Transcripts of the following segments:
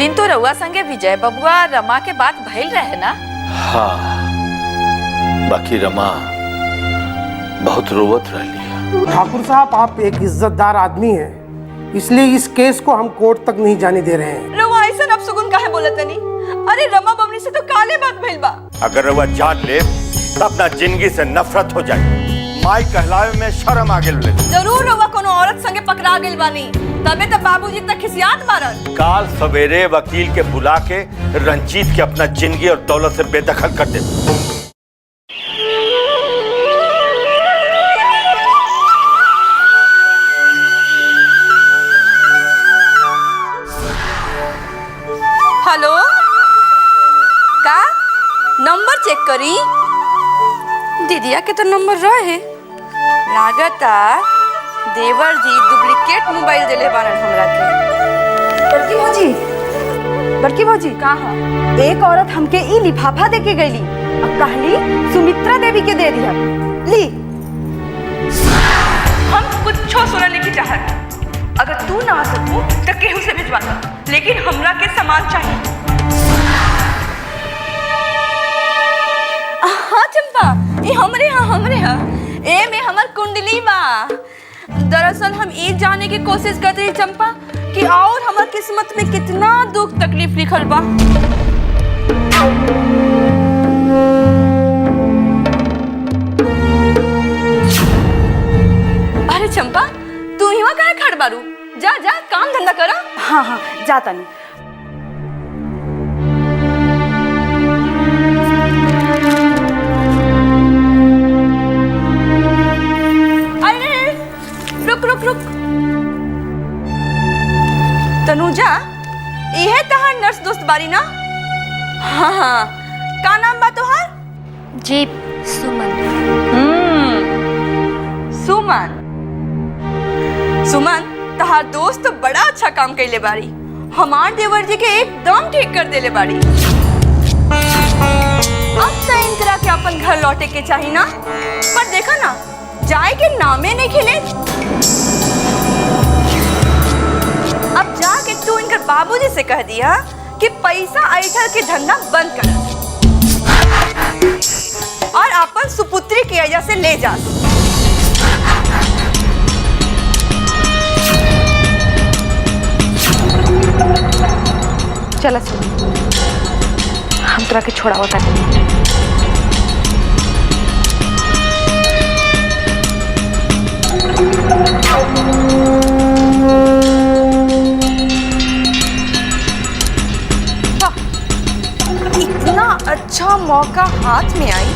दिन तो रउआ संगे विजय बबुआ रमा के बात भइल रहे ना? हाँ, बाकी रमा बहुत रोवत रही है। ठाकुर साहब, आप एक इज्जतदार आदमी हैं, इसलिए इस केस को हम कोर्ट तक नहीं जाने दे रहे हैं। रउआ ऐसा अपसुगुन काहे बोलत नहीं? अरे रमा बबनी से तो काले बात भइल बा। अगर रउआ जान ले तब अपना जिंदगी से नफरत हो जाए। माई कहलावे में शर्म आ गेल। जरूर रउआ कोनो औरत संगे पकड़ा गेल बानी, तबे तो बाबूजी इतना खिसियात मारन। काल सवेरे वकील के बुला के रंजीत के अपना जिंदगी और दौलत से बेदखल कर दे। हेलो, का नंबर चेक करी? दीदिया के तो नंबर रहे। लागता देवर जी डुप्लीकेट मोबाइल दिले बारन हमरा के। बड़की भौजी कहा एक औरत हमके ई लिफाफा दे के गईली और कहली सुमित्रा देवी के दे दिया। ली, हम कुछ सुनने की चाहत। अगर तू ना आ सकू तो केहू से भिजवा दो, लेकिन हमरा के सामान चाहिए। हाँ चंपा, ये हमरे यहाँ ए में हमर कुंडली बा। दरअसल हम ये जानने की कोशिश करते हैं चंपा कि और हमार किस्मत में कितना दुख तकलीफ लिखल बा। अरे चंपा, तू यहाँ काहे खड़ बारू? जा जा काम धंधा करा। हाँ जाता नहीं। रुक तनुजा, यह तहार नर्स दोस्त बारी ना? हाँ, का नाम बा तोहार? जी सुमन। सुमन, तहार दोस्त तो बड़ा अच्छा काम कैले बारी। हमार देवर जी के एकदम ठीक कर देले बारी। अब तो इनकरा के अपन घर लौटे के चाहिए ना, पर देखा ना जाए के नामे नहीं खिले। अब जाके तू इनकर बाबूजी से कह दिया कि पैसा ऐठल के धंधा बंद कर और अपन सुपुत्री की वजह से ले जा। चला सुन, हम तोरा के छोड़ावा कर। इतना अच्छा मौका हाथ में आई,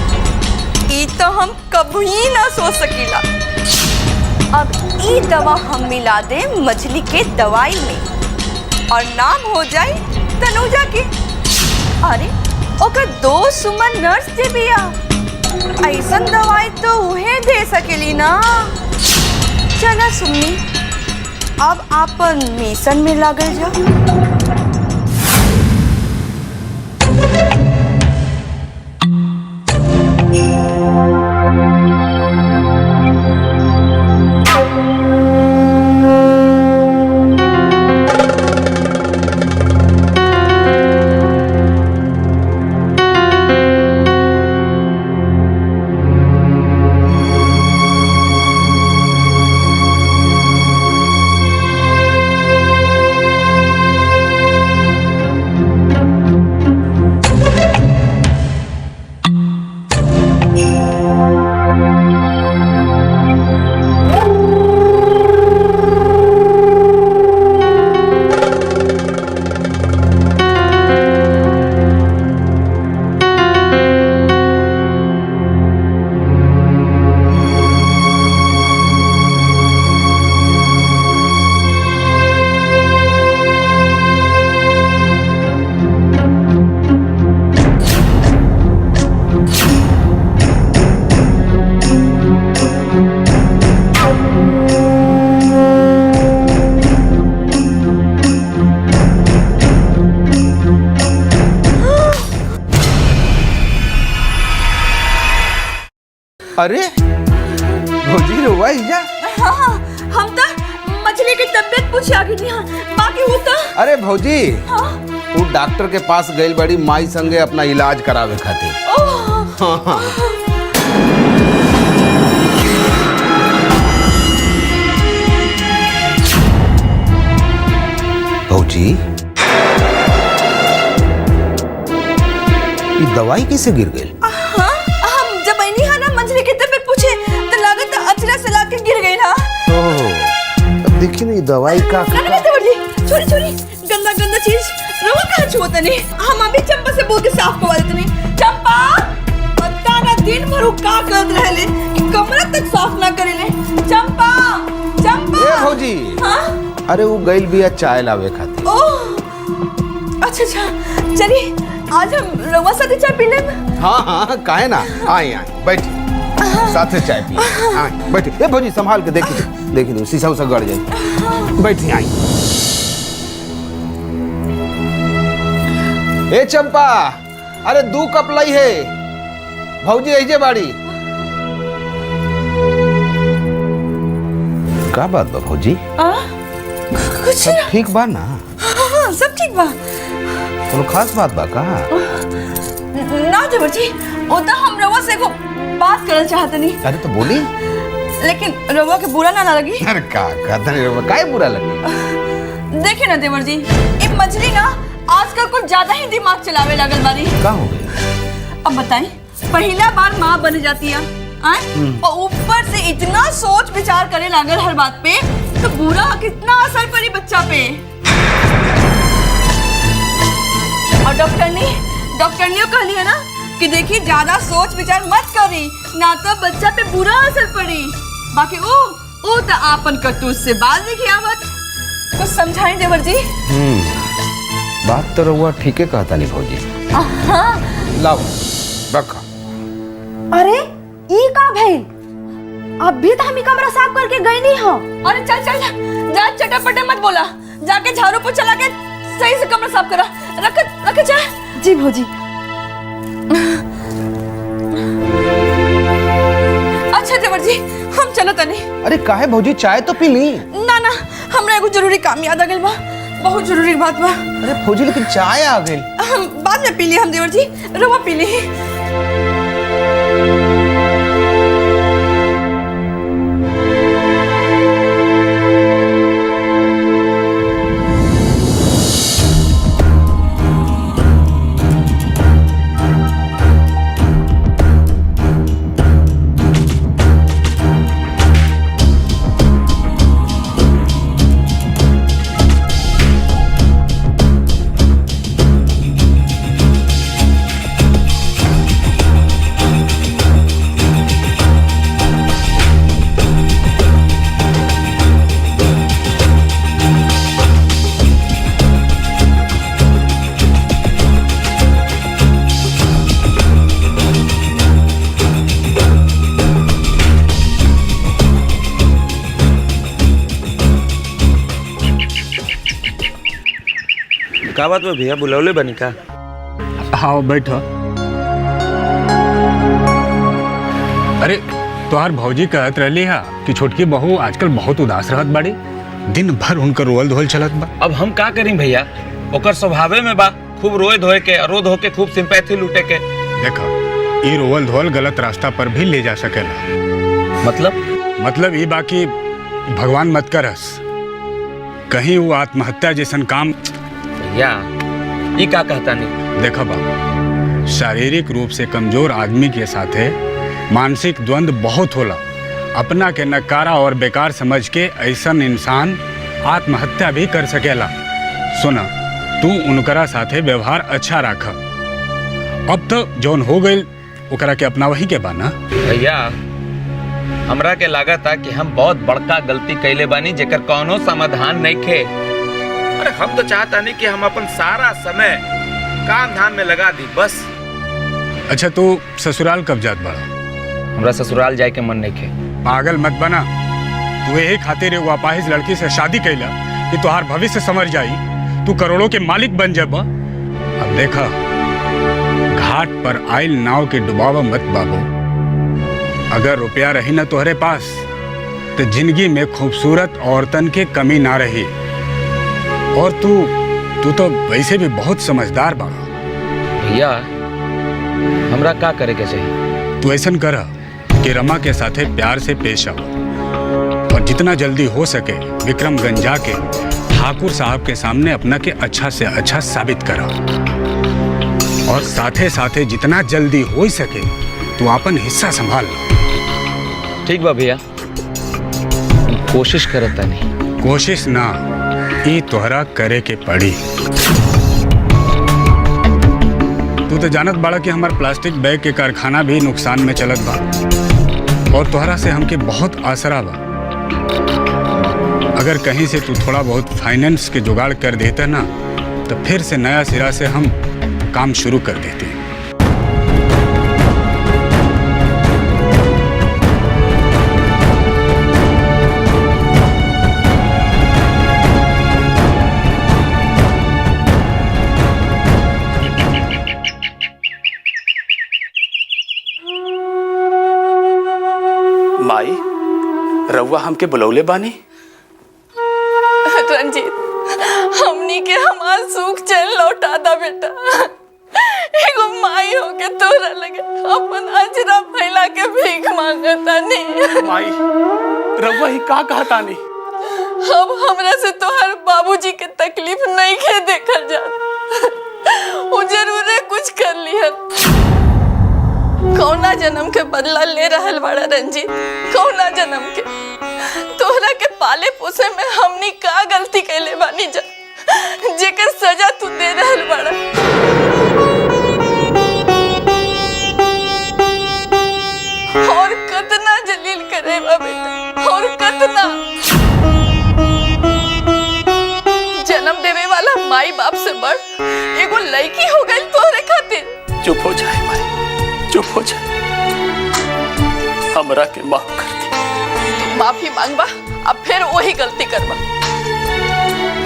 ये तो हम कभी ना सोच सकीला। अब ये दवा हम मिला दे मछली के दवाई में और नाम हो जाए तनुजा के। अरे ओकर दोस्त सुमन नर्स दे बिया, ऐसा दवाई तो उहे दे सकेली ना। चला सुमनी, अब आपन मिशन में लागल जा। अरे भौजी रुआ जा। हाँ, हम तो मछली की तबीयत पूछे आ गई। बाकी वो तो अरे भौजी हाँ? वो डॉक्टर के पास गई बड़ी माई संगे अपना इलाज करावे खातिर। हाँ। भौजी ये दवाई कैसे गिर गई? हाँ, हम जब आई है ना मंजरी की तबीयत पूछे तो लागत अचरा से लाके गिर गई ना। अब देखिए ना ये दवाई का छोरी छोरी गंदा गंदा चीज रोवा कहाँ छुआता नहीं। हम अभी चंपा से बोल के साफ करवा देते नहीं। चंपा पता ना दिन भर वो का करत रहले कि कमरा तक साफ ना करेले। चंपा चंपा ए भौजी। हाँ? अरे वो गई भी चाय लावे खातिर। ओह अच्छा अच्छा चलिए आज हम रवा साथे चाय पी लें। हाँ हाँ काहे ना, आए आए बैठिए साथे चाय पिए। आए बैठिए। ए भौजी संभाल के देखिए शीशा उसा गड़ जाए। बैठिए आई। ए चंपा अरे 2 कप लाई है भौजी ऐजे बाड़ी। का बात बा भौजी? कुछ सब ठीक बा ना? हाँ सब ठीक बा। कोनो खास बात बा का? ना देवर जी वो तो हम रवा से को बात करना चाहते नहीं। अरे तो बोली। लेकिन रवा के बुरा ना लगी। अरे का कहता नहीं रवा काहे बुरा लगे? देखिए ना देवर जी एक मछली ना आजकल कुछ ज्यादा ही दिमाग चलावे लगल बारी। का हो गई? अब बताएं पहला बार माँ बन जाती है और ऊपर से इतना सोच विचार करे लागल हर बात पे तो बुरा कितना असर पड़ी बच्चा पे। और डॉक्टर ने कहली है ना कि देखिए ज्यादा सोच विचार मत करी ना तो बच्चा पे बुरा असर पड़ी। बाकी वो तो आपन कटूस से बाल देखिए आवत कुछ समझाएं देवर जी। बात तो रहुआ ठीक है कहता नहीं भौजी। लाओ रखा। अरे ई का भइल? अभी तो हम ही कमरा साफ करके गए नहीं हो। अरे चल चल जा चटापटे मत बोला जाके झाड़ू पोछा लगा के सही से कमरा साफ करा। रख जा। जी भौजी। अच्छा देवर जी हम चलो तनी। अरे काहे भौजी चाय तो पी ली। ना हमरा एगो जरूरी काम याद आ गइल बा बहुत जरूरी बात बा। अरे भौजी लेकिन चाय आ गई। हम बाद में पी ली हम देवर जी रवा पी ली। का बात में भैया बुलौले बनी का? हाँ बैठो। अरे तोहार भौजी कहत रहली है कि छोटकी बहू आजकल बहुत उदास रहत बाड़ी दिन भर उनकर रोल धोल चलत बा। अब हम का करी भैया ओकर स्वभावे में बा खूब रोए धोए के रो धो के खूब सिंपैथी लूटे के। देखो ये रोल धोल गलत रास्ता पर भी ले जा सकेला। मतलब ये बाकी भगवान मत करस कहीं वो आत्महत्या जैसन काम। भैया ये का कहता नहीं। देखो बाबू शारीरिक रूप से कमजोर आदमी के साथे मानसिक द्वंद्व बहुत होला। अपना के नकारा और बेकार समझ के ऐसा इंसान आत्महत्या भी कर सकेला। सुना तू उनकरा साथे व्यवहार अच्छा रख। अब तो जौन हो गई ओकरा के अपना वही के बाना। भैया हमरा के लागत है कि हम बहुत बड़का गलती कैले बानी जेकर कोनो समाधान नहीं खे। अरे हम तो चाहता नहीं कि हम अपन सारा समय काम धाम में लगा दी बस। अच्छा तू ससुराल कब जात बड़ा? हमरा ससुराल जाए के मन नहीं खे। पागल मत बना। तू यही खातिर एगो अपाहिज लड़की से शादी कैला कि तुहार भविष्य संवर जाई तू करोड़ों के मालिक बन जाब। अब देखा घाट पर आयल नाव के डुबावा मत बाबू। अगर रुपया रही ना तोहरे पास तो जिंदगी में खूबसूरत औरतन के कमी ना रही। और तू तू तो वैसे भी बहुत समझदार बाड़ा। भैया हमरा का करे के चाहिए? तू ऐसा कर कि रमा के साथे प्यार से पेश आओ और जितना जल्दी हो सके विक्रमगंज जाके ठाकुर साहब के सामने अपना के अच्छा से अच्छा साबित करा और साथे साथे जितना जल्दी हो सके तू अपन हिस्सा संभाल लो। ठीक बा भैया, कोशिश करता नहीं। कोशिश ना, ई तोहरा करे के पड़ी। तू तो जानत बाड़ा कि हमार प्लास्टिक बैग के कारखाना भी नुकसान में चलत बा और तोहरा से हमके बहुत आसरा बा। अगर कहीं से तू थोड़ा बहुत फाइनेंस के जुगाड़ कर देता ना तो फिर से नया सिरा से हम काम शुरू कर देते। माई, रउआ हमके बुलौले बानी? रंजीत, हमनी के हमार सुख चैन लौटा दा बेटा। एगो माई होके तोरा लगे अपन अजरा फैला के भीख मांगता नहीं। माई, रउआ ही का कहता नहीं? अब हमरा से तोहर बाबूजी के तकलीफ नहीं के देखल जात। वो जरूर कुछ कर लिहन। कौना जन्म के बदला ले रहल बड़ा रंजीत? कौना जन्म के? तोहरा के पाले पोसे में हमनी का गलती कैले बानी जा जेकर सजा तू दे रहल बड़ा? और कितना जलील करे बा बेटा, और कितना जन्म देवे वाला माई बाप से बढ़ एगो लड़की हो गई तोहरे खातिर। चुप हो जाए माई, चुप हो जाए। हमरा के माफ कर दे। माफी मांगबा अब फिर वही गलती करबा।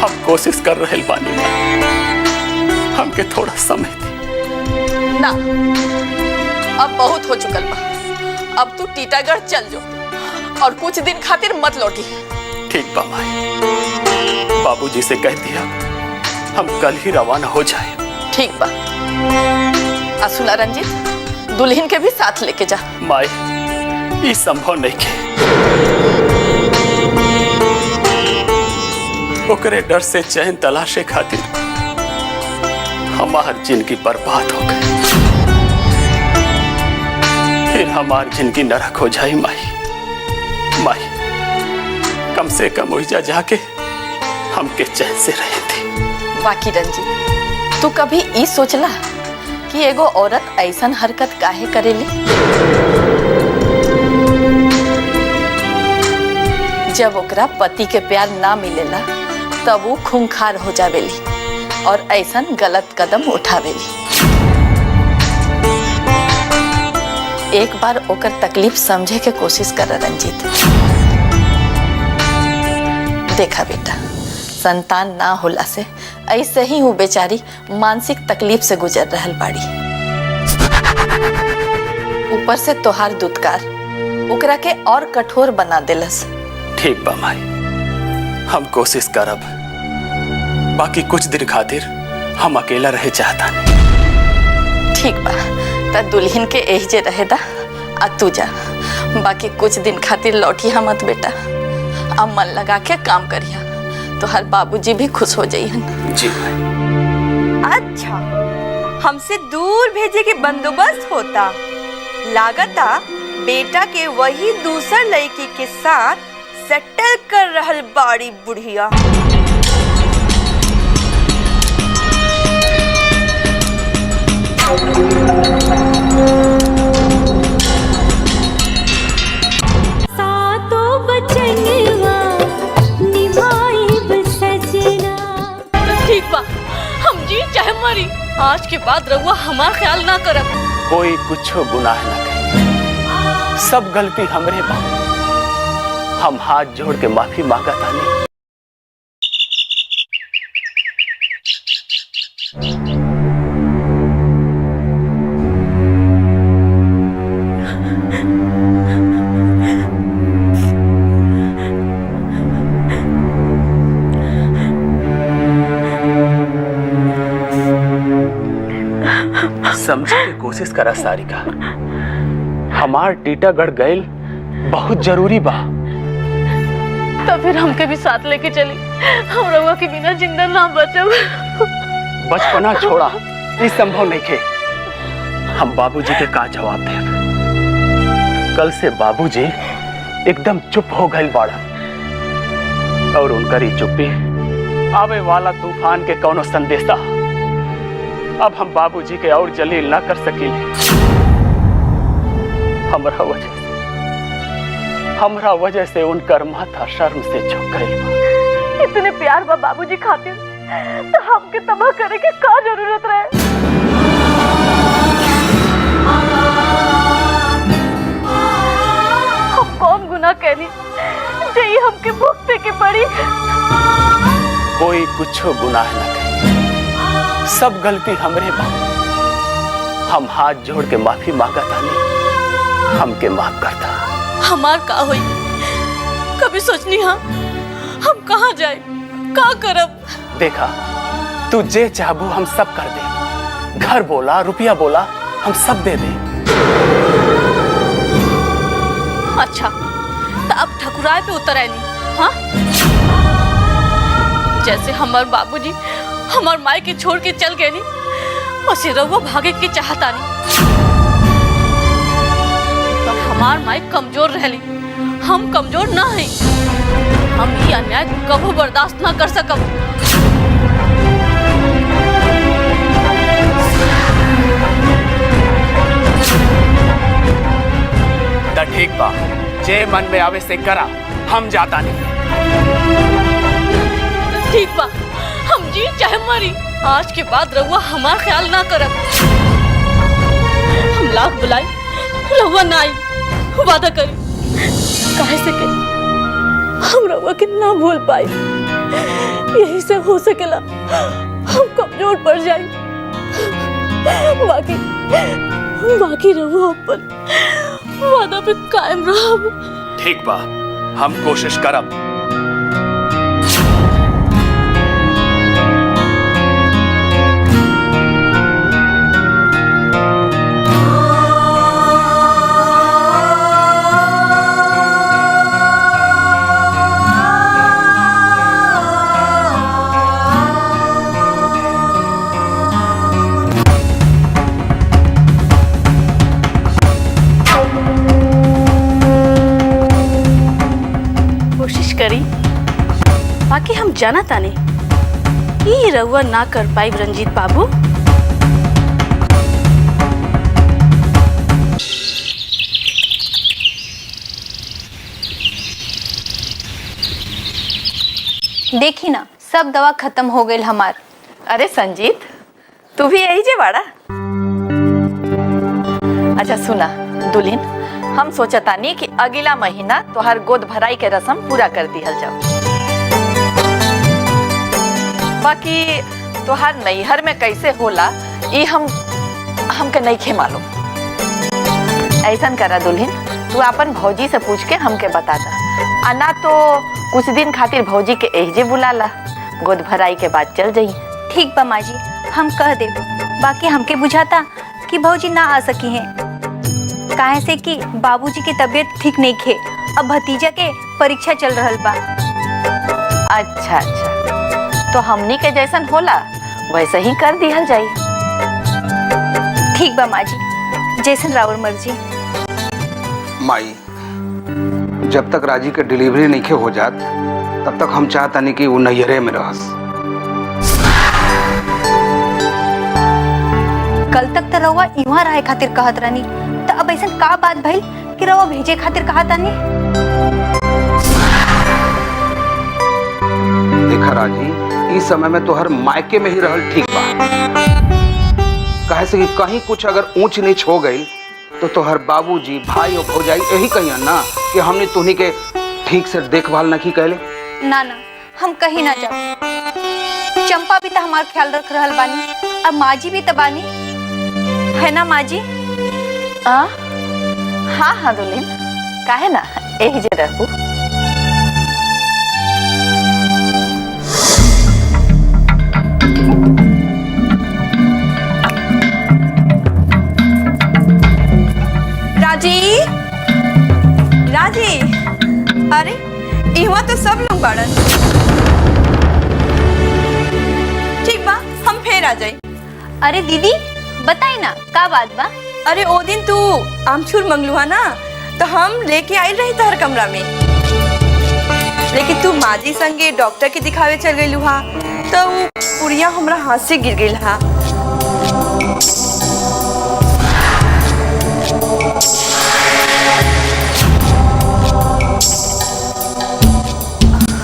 हम कोशिश कर रहे बानी माई, हमके थोड़ा समय दे। ना, अब बहुत हो चुकल बा। अब तू टीटागढ़ चल जो और कुछ दिन खातिर मत लौटी। ठीक बा माई, बाबूजी से कह दिया हम कल ही रवाना हो जाए। ठीक बा। असुला रंजीत, दुल्हन के भी साथ लेके जा। माई, ये संभव नहीं के। ओकरे डर से चैन तलाशे खातिर हमार जिंदगी बर्बाद हो गई। फिर हमार जिंदगी नरक हो जाए माई। माई, कम से कम ओइजा जाके हमके चैन से रहे थे। बाकी रंजीत, तू कभी ई सोचला कि एगो औरत ऐसन हरकत काहे करेली? जब ओकरा पति के प्यार ना मिलेला तब वो खूंखार हो जावेली और ऐसन गलत कदम उठावेली। एक बार ओकर तकलीफ समझे के कोशिश कर रंजीत। देखा बेटा, संतान ना होला से ऐसे ही वो बेचारी मानसिक तकलीफ से गुजर रहल बाड़ी। ऊपर से तोहार दुत्कार ओकरा के और कठोर बना देलस। ठीक बा माई, हम कोशिश करब। बाकी कुछ दिन खातिर हम अकेला रहे चाहता। ठीक बा, त दुल्हन के एही रहे दा आ तू जा। बाकी कुछ दिन खातिर लौटिया मत बेटा। अब मन लगा के काम करिया, तो हर बाबूजी भी खुश हो जाइए। जी भाई। अच्छा, हमसे दूर भेजे के बंदोबस्त होता। लागता बेटा के वही दूसर लड़की के साथ सेटल कर रहल बाड़ी बुढ़िया। ठीक बा, हम जी चाहे मरी, आज के बाद रउआ हमार ख्याल ना करब। कोई कुछ गुनाह न करे, सब गलती हमरे बा। हम हाथ जोड़ के माफी मांगा तानी। समझे की कोशिश करा सारिका। हमार टीटागढ़ गइल बहुत जरूरी बा। तो फिर हमके भी साथ लेके चली, हम रउआ के बिना जिंदा ना बचब। बचपना छोड़ा, ये संभव नहीं खे। हम बाबूजी के का जवाब देब? कल से बाबूजी एकदम चुप हो गए बाड़ा, और उनकर ही चुप्पी आवे वाला तूफान के कौनो संदेशा अब हम बाबूजी के और जलील ना कर सकीले। हमरा वजह से उनकर माथा शर्म से झुक गइल बा। इतने प्यार बा बाबूजी खातिर, तो हमके तबाह करे के का जरूरत रहे? हम कौन गुनाह कैली जे ई हमके भुगते के पड़ी? कोई कुछ गुनाह न करे, सब गलती हमरे बा। हम हाथ जोड़ के माफी मांगा तानी, हमके माफ करता। हमार का होई? कभी सोचनी हाँ हम कहाँ जाए, का करब? देखा, तू जे चाहबू हम सब कर दे। घर बोला, रुपया बोला, हम सब दे दे। अच्छा, तो अब ठकुराए पे उतर आयनी, हाँ? जैसे हमार बाबूजी हमार माई के छोड़ के चल गए नी, वैसे रउआ भागे के चाहता नहीं। तो हमार माई कमजोर रहली, हम कमजोर ना है। हम ये अन्याय कबो बर्दाश्त ना कर सकब। तो ठीक बा, जे मन में आवे से करा, हम जाता नहीं। ठीक बा, हम जी चाहे मरी, आज के बाद रउआ हमार ख्याल ना करब। हम लाख बुलाई, रउआ ना आई, वादा करी। काहे से के हम रउआ के ना भूल पाई, यही से हो सकेला हम कमजोर पड़ जाई। बाकी रउआ अपन वादा पे कायम रहब। ठीक बा, हम कोशिश करब। करी, बाकी हम जाना ताने ये रउआ ना कर पाई रंजीत बाबू। देखी ना, सब दवा खत्म हो गई हमार। अरे संजीत, तू भी यही जे बाड़ा? अच्छा सुना दुल्हन, हम सोचतानी कि अगला महीना तोहर गोद भराई के रस्म पूरा कर दिहल जाओ। बाकी तोहर नैहर में कैसे होला ये हमके नहीं खे मालूम। ऐसन करा दुल्हन, तू अपन भौजी से पूछ के हमके बता दा, आना तो कुछ दिन खातिर भौजी के एहजे बुला ला, गोद भराई के बाद चल जाई। ठीक बा माँ जी, हम कह दे। बाकी हमके बुझाता कि भौजी ना आ सकी हैं, काहे से कि बाबूजी की तबीयत ठीक नहीं खे, अब भतीजा के परीक्षा चल रहल बा। अच्छा अच्छा, तो हमनी के जैसन होला वैसे ही कर दिहल जाई। ठीक बा माँ जी, जैसन राउर मर्जी। माई, जब तक राजी के डिलीवरी नहीं हो जात, तब तक हम चाहता नहीं कि वो नैहरे में रहस। कल तक तो रउआ इहाँ रहे खातिर कहत रहनी, तो अब ऐसा का बात भइल कि रउआ भेजे खातिर कहत तानी? देखा राजी, इस समय में तोहर मायके में ही रहल ठीक बा। काहे से कि कहीं कुछ अगर ऊंच नीच हो गई तो तोहर बाबूजी, भाई और भौजाई यही कहियन ना कि हमने तुन्ही के ठीक से देखभाल न की कहले। ना ना, हम कहीं ना जाओ। चंपा भी तो हमार ख्याल रख रहल बानी, अब माँ जी भी तो बानी, है ना माँ जी? हाँ हाँ दुल्हन, काहे ना, यही जे रहबू। राजी, राजी, अरे इहवा तो सब लोग बाड़न। ठीक बा, हम फिर आ जाए। अरे दीदी बताई ना का बात बा। अरे ओ दिन तू आमचूर मंगलुआ ना, तो हम लेके आई रही तहर कमरा में, लेकिन तू माजी संगे डॉक्टर के दिखावे चल गई लुहा, तो वो पुड़िया हमरा हाथ से गिर गई हा।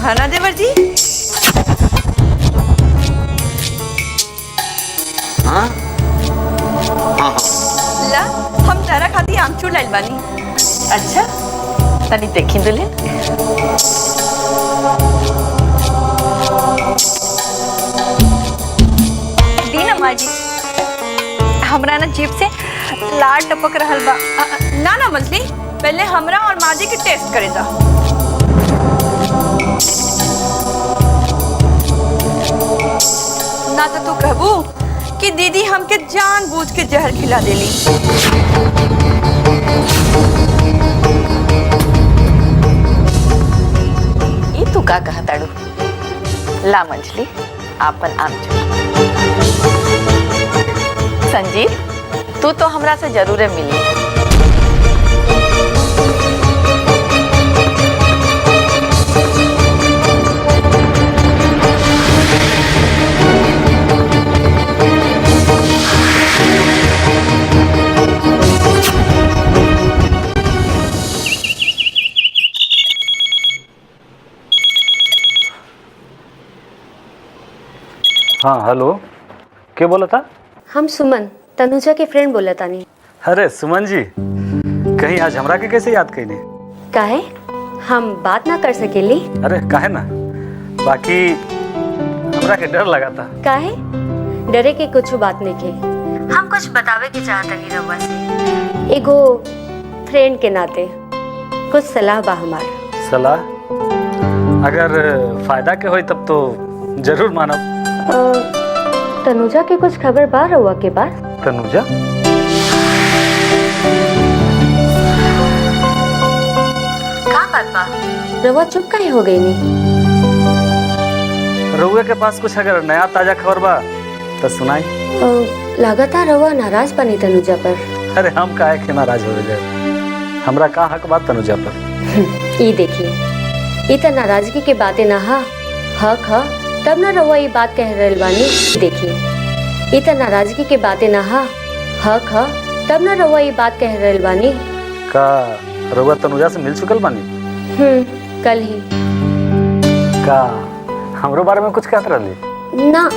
है ना देवर जी? हाँ हाँ हाँ ला, हम तारा खाती आमचूर लाइल बानी। अच्छा तनी देखी दुल्हन। दी ना माँ जी, हमरा ना जीभ से लार टपक रहल बा। ना ना मछली, पहले हमरा और माजी के टेस्ट करे दा। ना तो तू कहबू कि दीदी हमके जानबूझ के जहर खिला देली। ये तू का कहा ताड़ू? ला मंजली आपन आमचूर। संजीव तू तो हमरा से जरूर मिली। हाँ हेलो, क्या बोला था? हम सुमन, तनुजा के फ्रेंड बोला तानी। अरे सुमन जी, कहीं आज हमरा के कैसे याद कईने? काहे हम बात ना कर सकेली? अरे काहे ना, बाकी हमरा के डर लगा था। काहे डरे के कुछ बात नहीं के, हम कुछ बतावे के चाहता नहीं रउआ से। एगो फ्रेंड के नाते कुछ सलाह बा हमार। सलाह? अगर फायदा के होई तब तो जरूर मानब। तनुजा के कुछ खबर बा रउआ के पास? तनुजा? का बात बा? रउआ चुप काहे हो गई नी? रउआ के पास कुछ अगर नया ताजा खबर बा तो सुनाई। लगातार रउआ नाराज बनी तनुजा पर। अरे हम काहे के नाराज हो जाए, हमरा का हक बात तनुजा पर। ये देखिए, ये तो नाराजगी के बातें ना हा, हक हा, तब ना रउआ ये बात कह रहल बानी। देखिए, ये तो नाराजगी के बातें ना हा, हक हा, तब ना रउआ ये बात कह रहल बानी। का रउआ तनुजा से मिल चुकल बानी? कल ही। का हमरो बारे में कुछ कहत रहली? ना,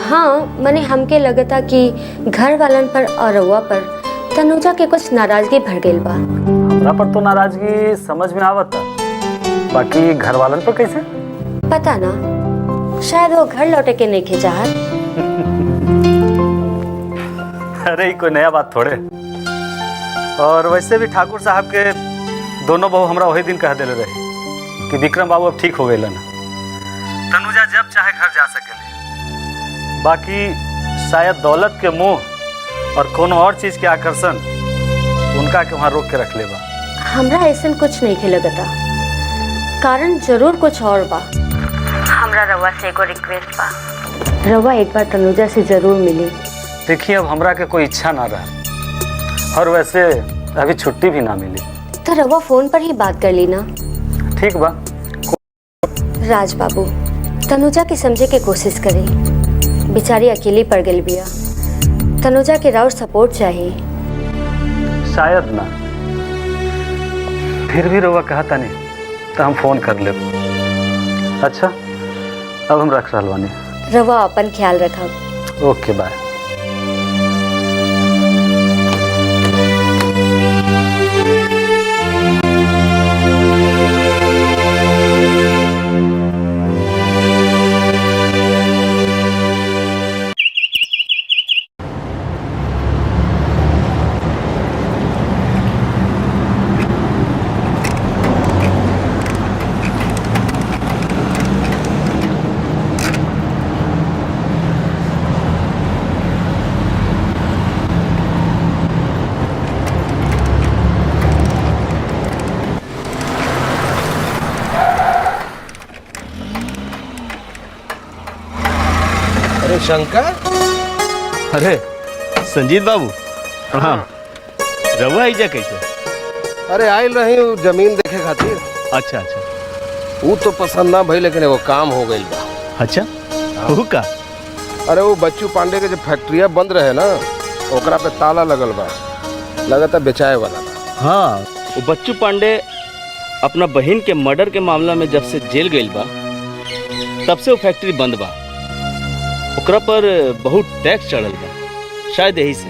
हाँ मने हमके लगता कि घर वालन पर और रउआ पर तनुजा के कुछ नाराजगी भर गइल बा। हमरा पर तो नाराजगी समझ में आवता, बाकी घर वालन पर कैसे? पता ना, शायद वो घर लौटे के नहीं खे चाहत। अरे कोई नया बात थोड़े। और वैसे भी ठाकुर साहब के दोनों बहू हमरा वही दिन कह देले रहे कि विक्रम बाबू अब ठीक हो गए ना, तनुजा जब चाहे घर जा सकेले। बाकी शायद दौलत के मोह और कोनो और चीज के आकर्षण उनका के वहाँ रोक के रख ले बा। हमरा ऐसा कुछ नहीं खे लगता, कारण जरूर कुछ और बा। हमरा रवा से एगो रिक्वेस्ट बा, रवा एक बार तनुजा से जरूर मिली। देखिए अब हमरा के कोई इच्छा ना रहा, और वैसे अभी छुट्टी भी ना मिली, तो रवा फोन पर ही बात कर ली ना। ठीक बा। राज बाबू, तनुजा के समझे के कोशिश करी, बेचारी अकेली पड़ गई बिया। तनुजा के राउर सपोर्ट चाहिए। शायद ना, फिर भी रवा कहता नहीं तो हम फोन कर ले। अच्छा अब हम रख रहल बानी। रवा अपन ख्याल रखब। ओके बाय। अरे शंकर, अरे संजीत बाबू प्रणाम। रहुआ आइजा कैसे? अरे आयल रही हूँ जमीन देखे खातिर। अच्छा अच्छा। वो तो पसंद ना भाई, लेकिन वो काम हो गई बा। अच्छा वो का? अरे वो बच्चू पांडे के जो फैक्ट्रिया बंद रहे ना, ओकरा पे ताला लगल बा, लगता बेचाए वाला बा। हाँ, वो बच्चू पांडे अपना बहन के मर्डर के मामला में जब से जेल गई बा तब से वो फैक्ट्री बंद बा। ओकरा पर बहुत टैक्स चढ़ल बा, शायद यही से।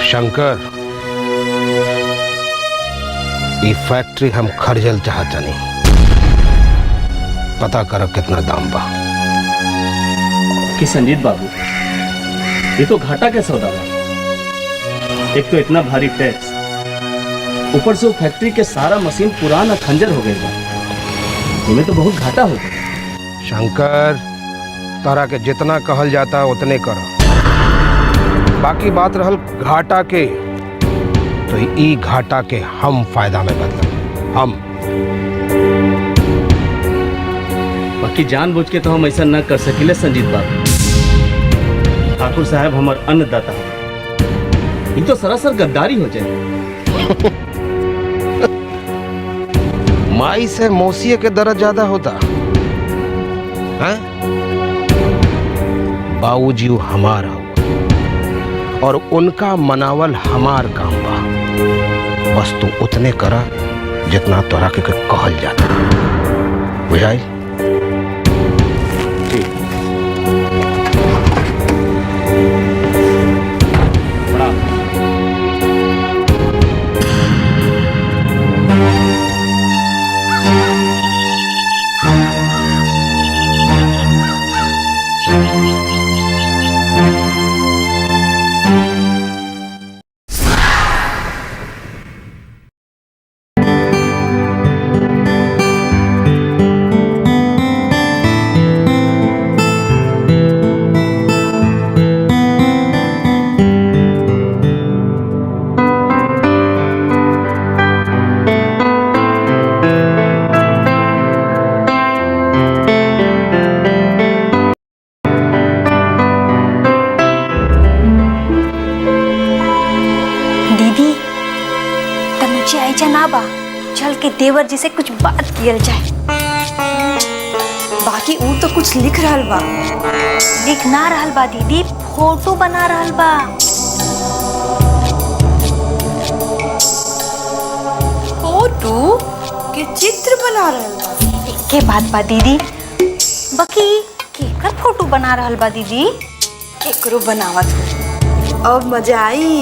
शंकर, ये फैक्ट्री हम खरीदल चाहता नहीं, पता करो कितना दाम बा। कि संजीत बाबू ये तो घाटा के सौदा बा। एक तो इतना भारी टैक्स, ऊपर से वो फैक्ट्री के सारा मशीन पुराना खंजर हो गई बा, इनमें तो बहुत घाटा हो गया। शंकर, तारा के जितना कहल जाता उतने करो। बाकी बात रहल घाटा के, तो ई घाटा के हम फायदा में बदल हम। बाकी जानबूझ के तो हम ऐसा न कर सकिले संजीत बाबू। ठाकुर साहब हमार अन्नदाता है, ये तो सरासर गद्दारी हो जाए। माई से मौसी के दर्द ज्यादा होता है। बाबूजी हमारा और उनका मनावल हमार काम बा। बस तू उतने करा जितना तोरा के कहल जाता, बुझाई? चल के देवर जी से कुछ बात किया जाए। बाकी वो तो कुछ लिख रहल बा। लिख ना रहल बा दीदी, फोटो बना रहल बा। फोटो के चित्र बना रहल बा? के बात बा दीदी, बाकी केकर फोटो बना रहल बा दीदी? एकरो बनावत हो। अब मजा आई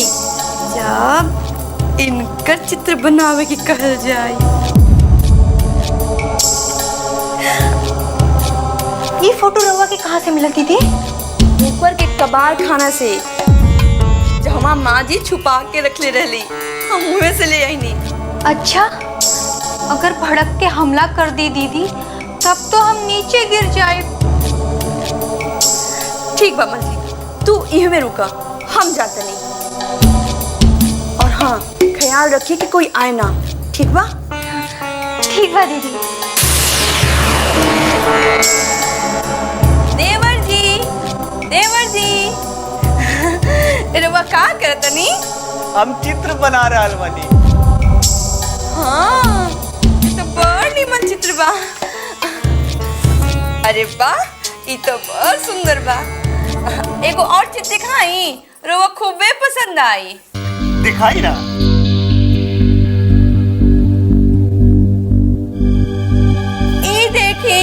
जब इनकर चित्र बनावे की कहल जाए। ये फोटो रवा के कहाँ से मिला दीदी? ऊपर के कबाड़ खाना से, जो हमार माँ जी छुपा के रख ले रहली, हम मुँह से ले आई नहीं। अच्छा, अगर भड़क के हमला कर दी दीदी तब तो हम नीचे गिर जाए। ठीक बा मलती, तू यहीं में रुका, हम जाते नहीं। और हाँ, ख्याल रखिए कि कोई आए ना, ठीक बा? ठीक बा दीदी। देवर जी, देवर जी, रवा का करतनी? हम चित्र बना रहल बानी। हाँ, तो बड़ निमन चित्र बा। अरे वाह, ये तो बहुत सुंदर बा। एगो और चित्र दिखाई, रवा खूबे पसंद आई। दिखाई ना? ये देखी।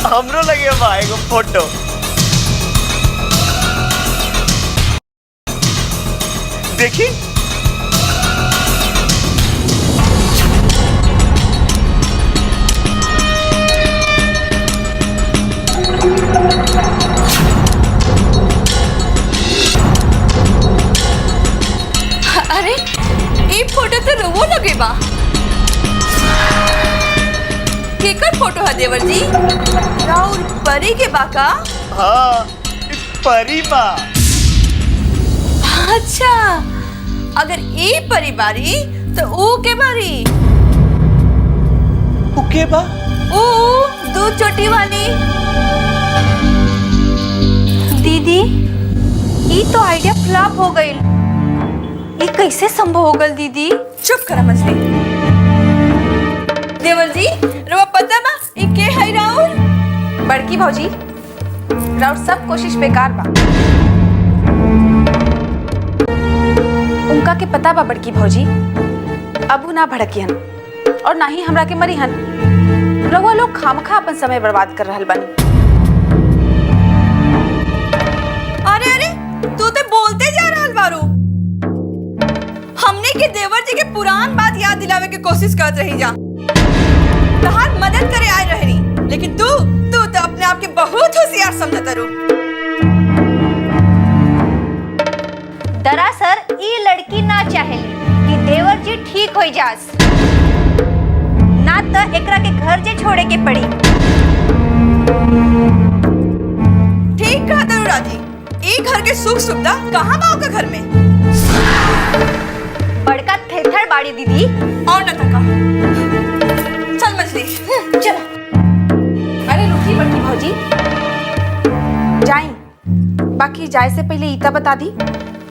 हमरो लगे बा एगो फोटो। देखी अरे ये फोटो तो रवो लगे बा। केकर फोटो है देवर जी? राउर परी के बाका? हाँ परी बा। अच्छा, अगर ये परी बारी तो ऊ के बारी? उके बा? ऊ दूध चोटी वाली। दीदी ये तो आइडिया फ्लॉप हो गई। ये कैसे संभव हो गल दीदी? चुप करा मछली। देवर जी रवा पता बा ये के है राउर? बड़की भौजी, राउर सब कोशिश बेकार बा। उनका के पता बा बड़की भौजी, अब ना भड़कियन और ना ही हमरा के मरिहन। रउआ लोग खामखा अपन समय बर्बाद कर रहल बानी। अरे अरे तू तो बोलते जा रहल बारू। हमने के देवर जी के पुरान बात याद दिलावे के कोशिश करत रही जा। तहार मदद करे आए रहनी, लेकिन तू तो अपने आप के बहुत होशियार समझत रू। दरअसल ये लड़की ना चाहेली कि देवर जी ठीक हो जास, ना तो एकरा के घर जे छोड़े के पड़ी। ठीक कहा तरुरा जी, ये घर के सुख सुविधा कहाँ बा ओके घर में? बड़का थेथड़ बाड़ी दीदी। और न तका चल मछली चला। अरे रुकी बड़की भौजी, जाई। बाकी जाए से पहले इता बता दी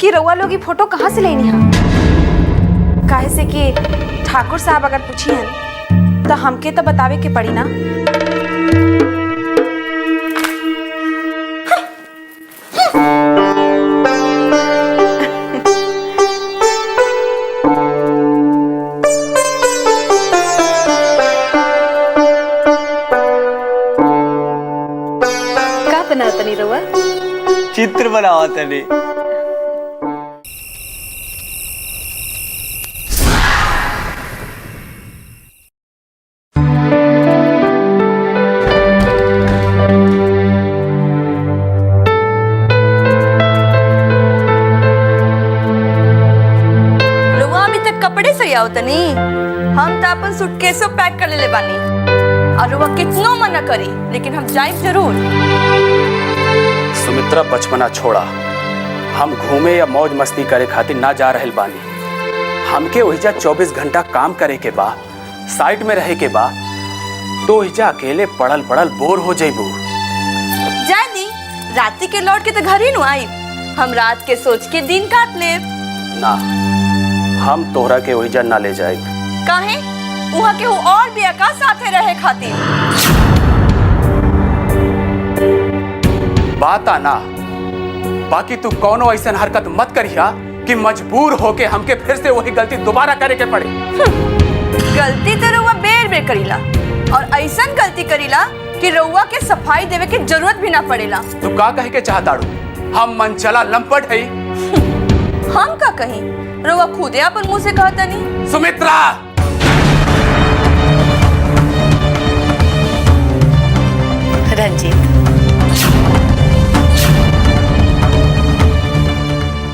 कि रउआ लोग ये फोटो कहाँ से लेनी है। काहे से कि ठाकुर साहब अगर पूछी हैं तो हमके तो बतावे के पड़ी ना। का बना तनी रउआ? चित्र बनावा तनी। रउआ अभी तक कपड़े सरियाओ तनी। हम तो अपन सूटकेसो पैक कर ले बानी और रउआ कितनो मना करी लेकिन हम जाइब जरूर। सुमित्रा बचपना छोड़ा, हम घूमे या मौज मस्ती करे खातिर ना जा रहल बानी। हमके ओहिजा 24 घंटा काम करे के बा, साइट में रहे के बा, तो ओहिजा अकेले पड़ल पड़ल बोर हो जाइबू। जाए दी, रात के लौट के तो घर ही नु आइब। हम रात के सोच के दिन काट लेब। ना, हम तोहरा के ओहिजा ना ले जाए। काहे? वहाँ के और भी का साथे रहे खातिर। बात आना, बाकी तू कौनो ऐसा हरकत मत करिया कि मजबूर होके हमके फिर से वही गलती दोबारा करे के पड़े। गलती तो रउआ बेर बेर करीला और ऐसा गलती करीला कि रउआ के सफाई देवे के जरूरत भी ना पड़ेला। तू का कहे के चाहताड़ू? हम मनचला लंपट है। हम का कहीं? रउआ खुदे अपन मुंह से कहता नहीं। सुमित्रा, रंजीत,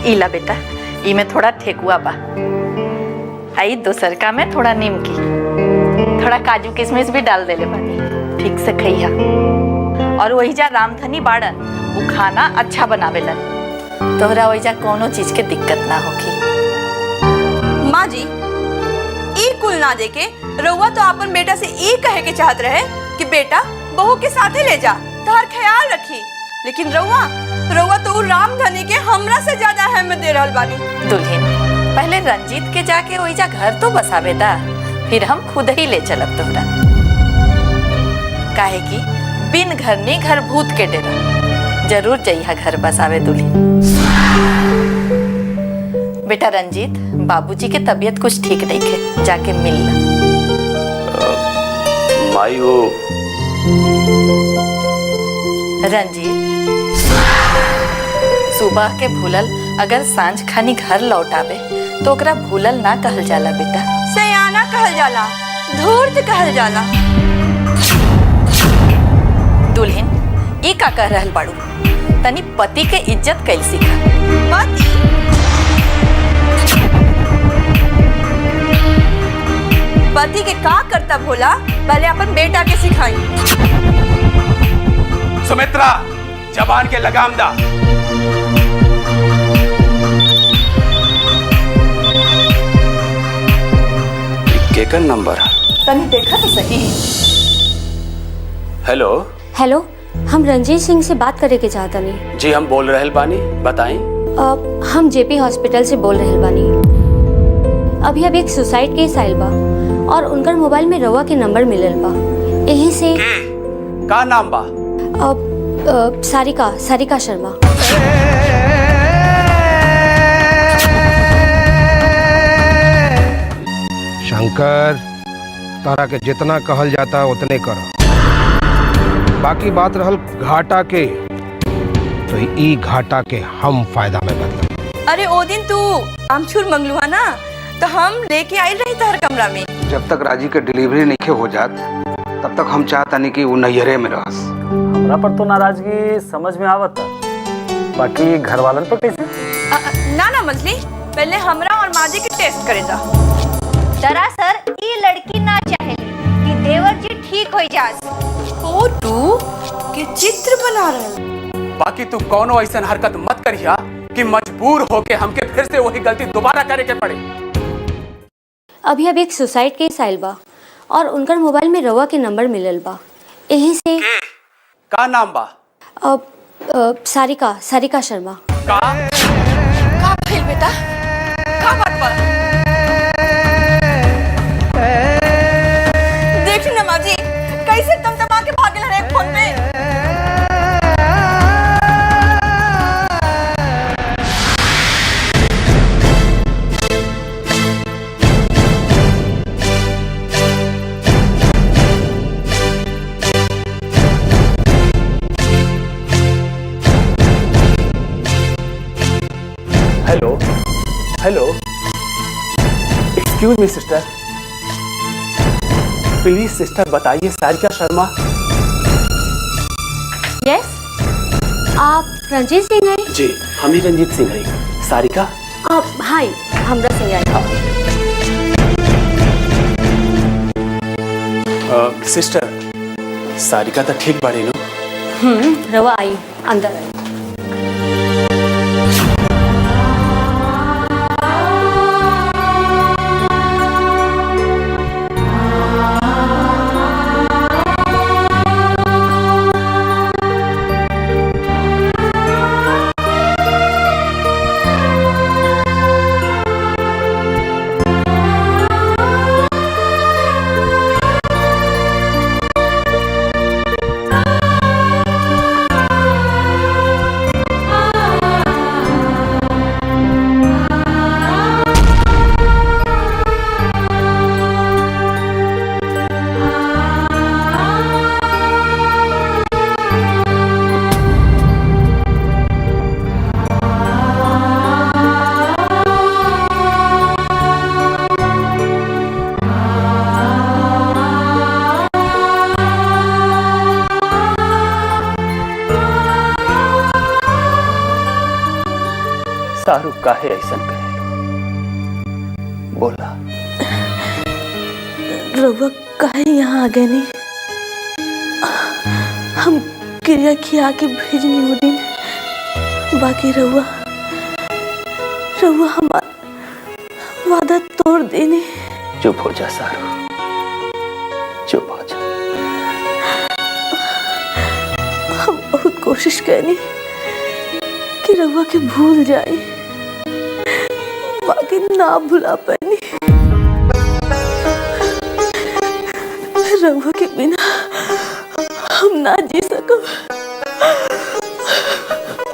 इला बेटा, इमे थोड़ा ठेकुआ बा, आई दोसर का में थोड़ा नीमकी, थोड़ा काजू किशमिश भी डाल देले बानी। ठीक से खइहा। और वही जा रामधनी बाड़न, वो खाना अच्छा बनावेलन, तोहरा वही जा कोनो चीज के दिक्कत ना होगी। माँ जी, ई कुल ना देके रउआ तो अपन बेटा से ई कहे के चाहत रहे कि बेटा बहू के साथे ले जा, तार ख्याल रखी। लेकिन रउआ तो रामधनी के हमरा से ज्यादा अहमियत दे रहल बानी। दुल्हन, पहले रंजीत के जाके वही जा घर तो बसावे दा, फिर हम खुद ही ले चलब तोहरा। काहे कि बिन घर नहीं घर भूत के डेरा, जरूर जइहा घर बसावे दुल्हन। बेटा रंजीत, बाबूजी के तबीयत कुछ ठीक नहीं है, जाके मिल ला। माई वो रंजीत, सुबह के भूलल अगर सांझ खानी घर लौटावे तो ओकरा भूलल ना कहल जाला बेटा, सयाना कहल जाला, धूर्त कहल जाला। दुल्हन, ई का कह रहल बाड़ू? तनी पति के इज्जत कैल सीखा। पति पति के का कर्तव्य होला पहले अपन बेटा के सिखाई। सुमित्रा, जबान के लगाम दा। केकर नंबर? तनी देखा तो सही। हेलो। हेलो, हम रंजीत सिंह से बात करे के चाहता नहीं। जी हम बोल रहे बानी, बताएं। हम जेपी हॉस्पिटल से बोल रहे बानी। अभी अब एक सुसाइड केस आयल बा और उनकर मोबाइल में रवा के नंबर मिलल बा। यही से का नाम बा? सारिका शर्मा। शंकर, तारा के जितना कहल जाता उतने कर। बाकी बात रहल घाटा के, तो ई घाटा के हम फायदा में बदला। अरे ओ दिन तू आमचूर मंगलुआ ना, तो हम लेके आई रही तहर कमरा में। जब तक राजी के डिलीवरी नहीं हो जात तब तक हम चाहता नहीं कि वो नैहरे में रहस। हमरा पर तो नाराजगी समझ में आवत, बाकी घर वालन पर कैसे? ना मछली, पहले हमरा और माजी के टेस्ट करे दा। दरअसल ये लड़की ना चाहेली कि देवर जी ठीक हो जास। ओ तू के चित्र बना रहे। बाकी तू कौनो ऐसा हरकत मत करिया कि मजबूर होके हमके फिर से वही गलती दोबारा करे के पड़े। अभी अब एक सुसाइड केस आयल बा और उनकर मोबाइल में रवा के नंबर मिलल बा। यही से का नाम बा? सारिका शर्मा। का भेल बेटा? का बात बा? देखी ना माजी, कैसे तमतमा के भागल रहे phone Pay. Hello, excuse me sister, please sister बताइए सारिका शर्मा। यस, आप रंजीत सिंह हैं? जी हम ही रंजीत सिंह हैं। सारिका? हाय, हमरा सिंह है। सिस्टर, सारिका तो ठीक बाड़ी नो? रवा आई, अंदर आई। शाहरुख काहे ऐसा करे? बोला। रउआ काहे यहाँ आ गए नहीं? हम क्रिया खिया के भेजनी वो दिन, बाकी रउआ हमारा वादा तोड़ देने। चुप हो जा शाहरुख, चुप हो जा। हम बहुत कोशिश करनी कि रउआ के भूल जाए, बाकी ना भुला पानी। रउआ के बिना हम ना जी सकब।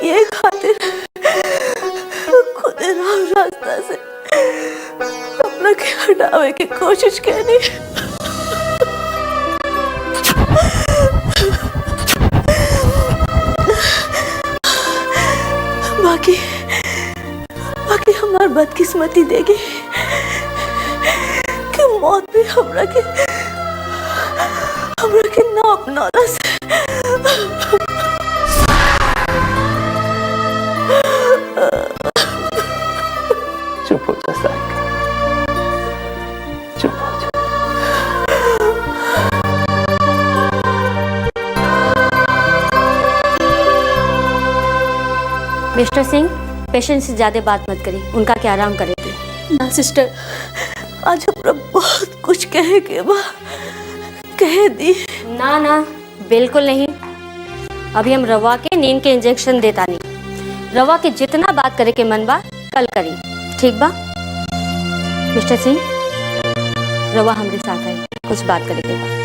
ये खातिर खुद रास्ता से अपना के हटावे की कोशिश करनी। बाकी हमार बदकिस्मती देगी कि मौत भी हमरा के ना अपनाना से। मिस्टर सिंह, पेशेंट से ज्यादा बात मत करी, उनका क्या आराम करे थे। ना सिस्टर, आज हमरा बहुत कुछ कहे के बा, कह दी। ना ना, बिल्कुल नहीं। अभी हम रवा के नींद के इंजेक्शन देता नहीं। रवा के जितना बात करे के मन बा कल करी, ठीक बा? मिस्टर सिंह, रवा हमरे साथ है, कुछ बात करे के बा।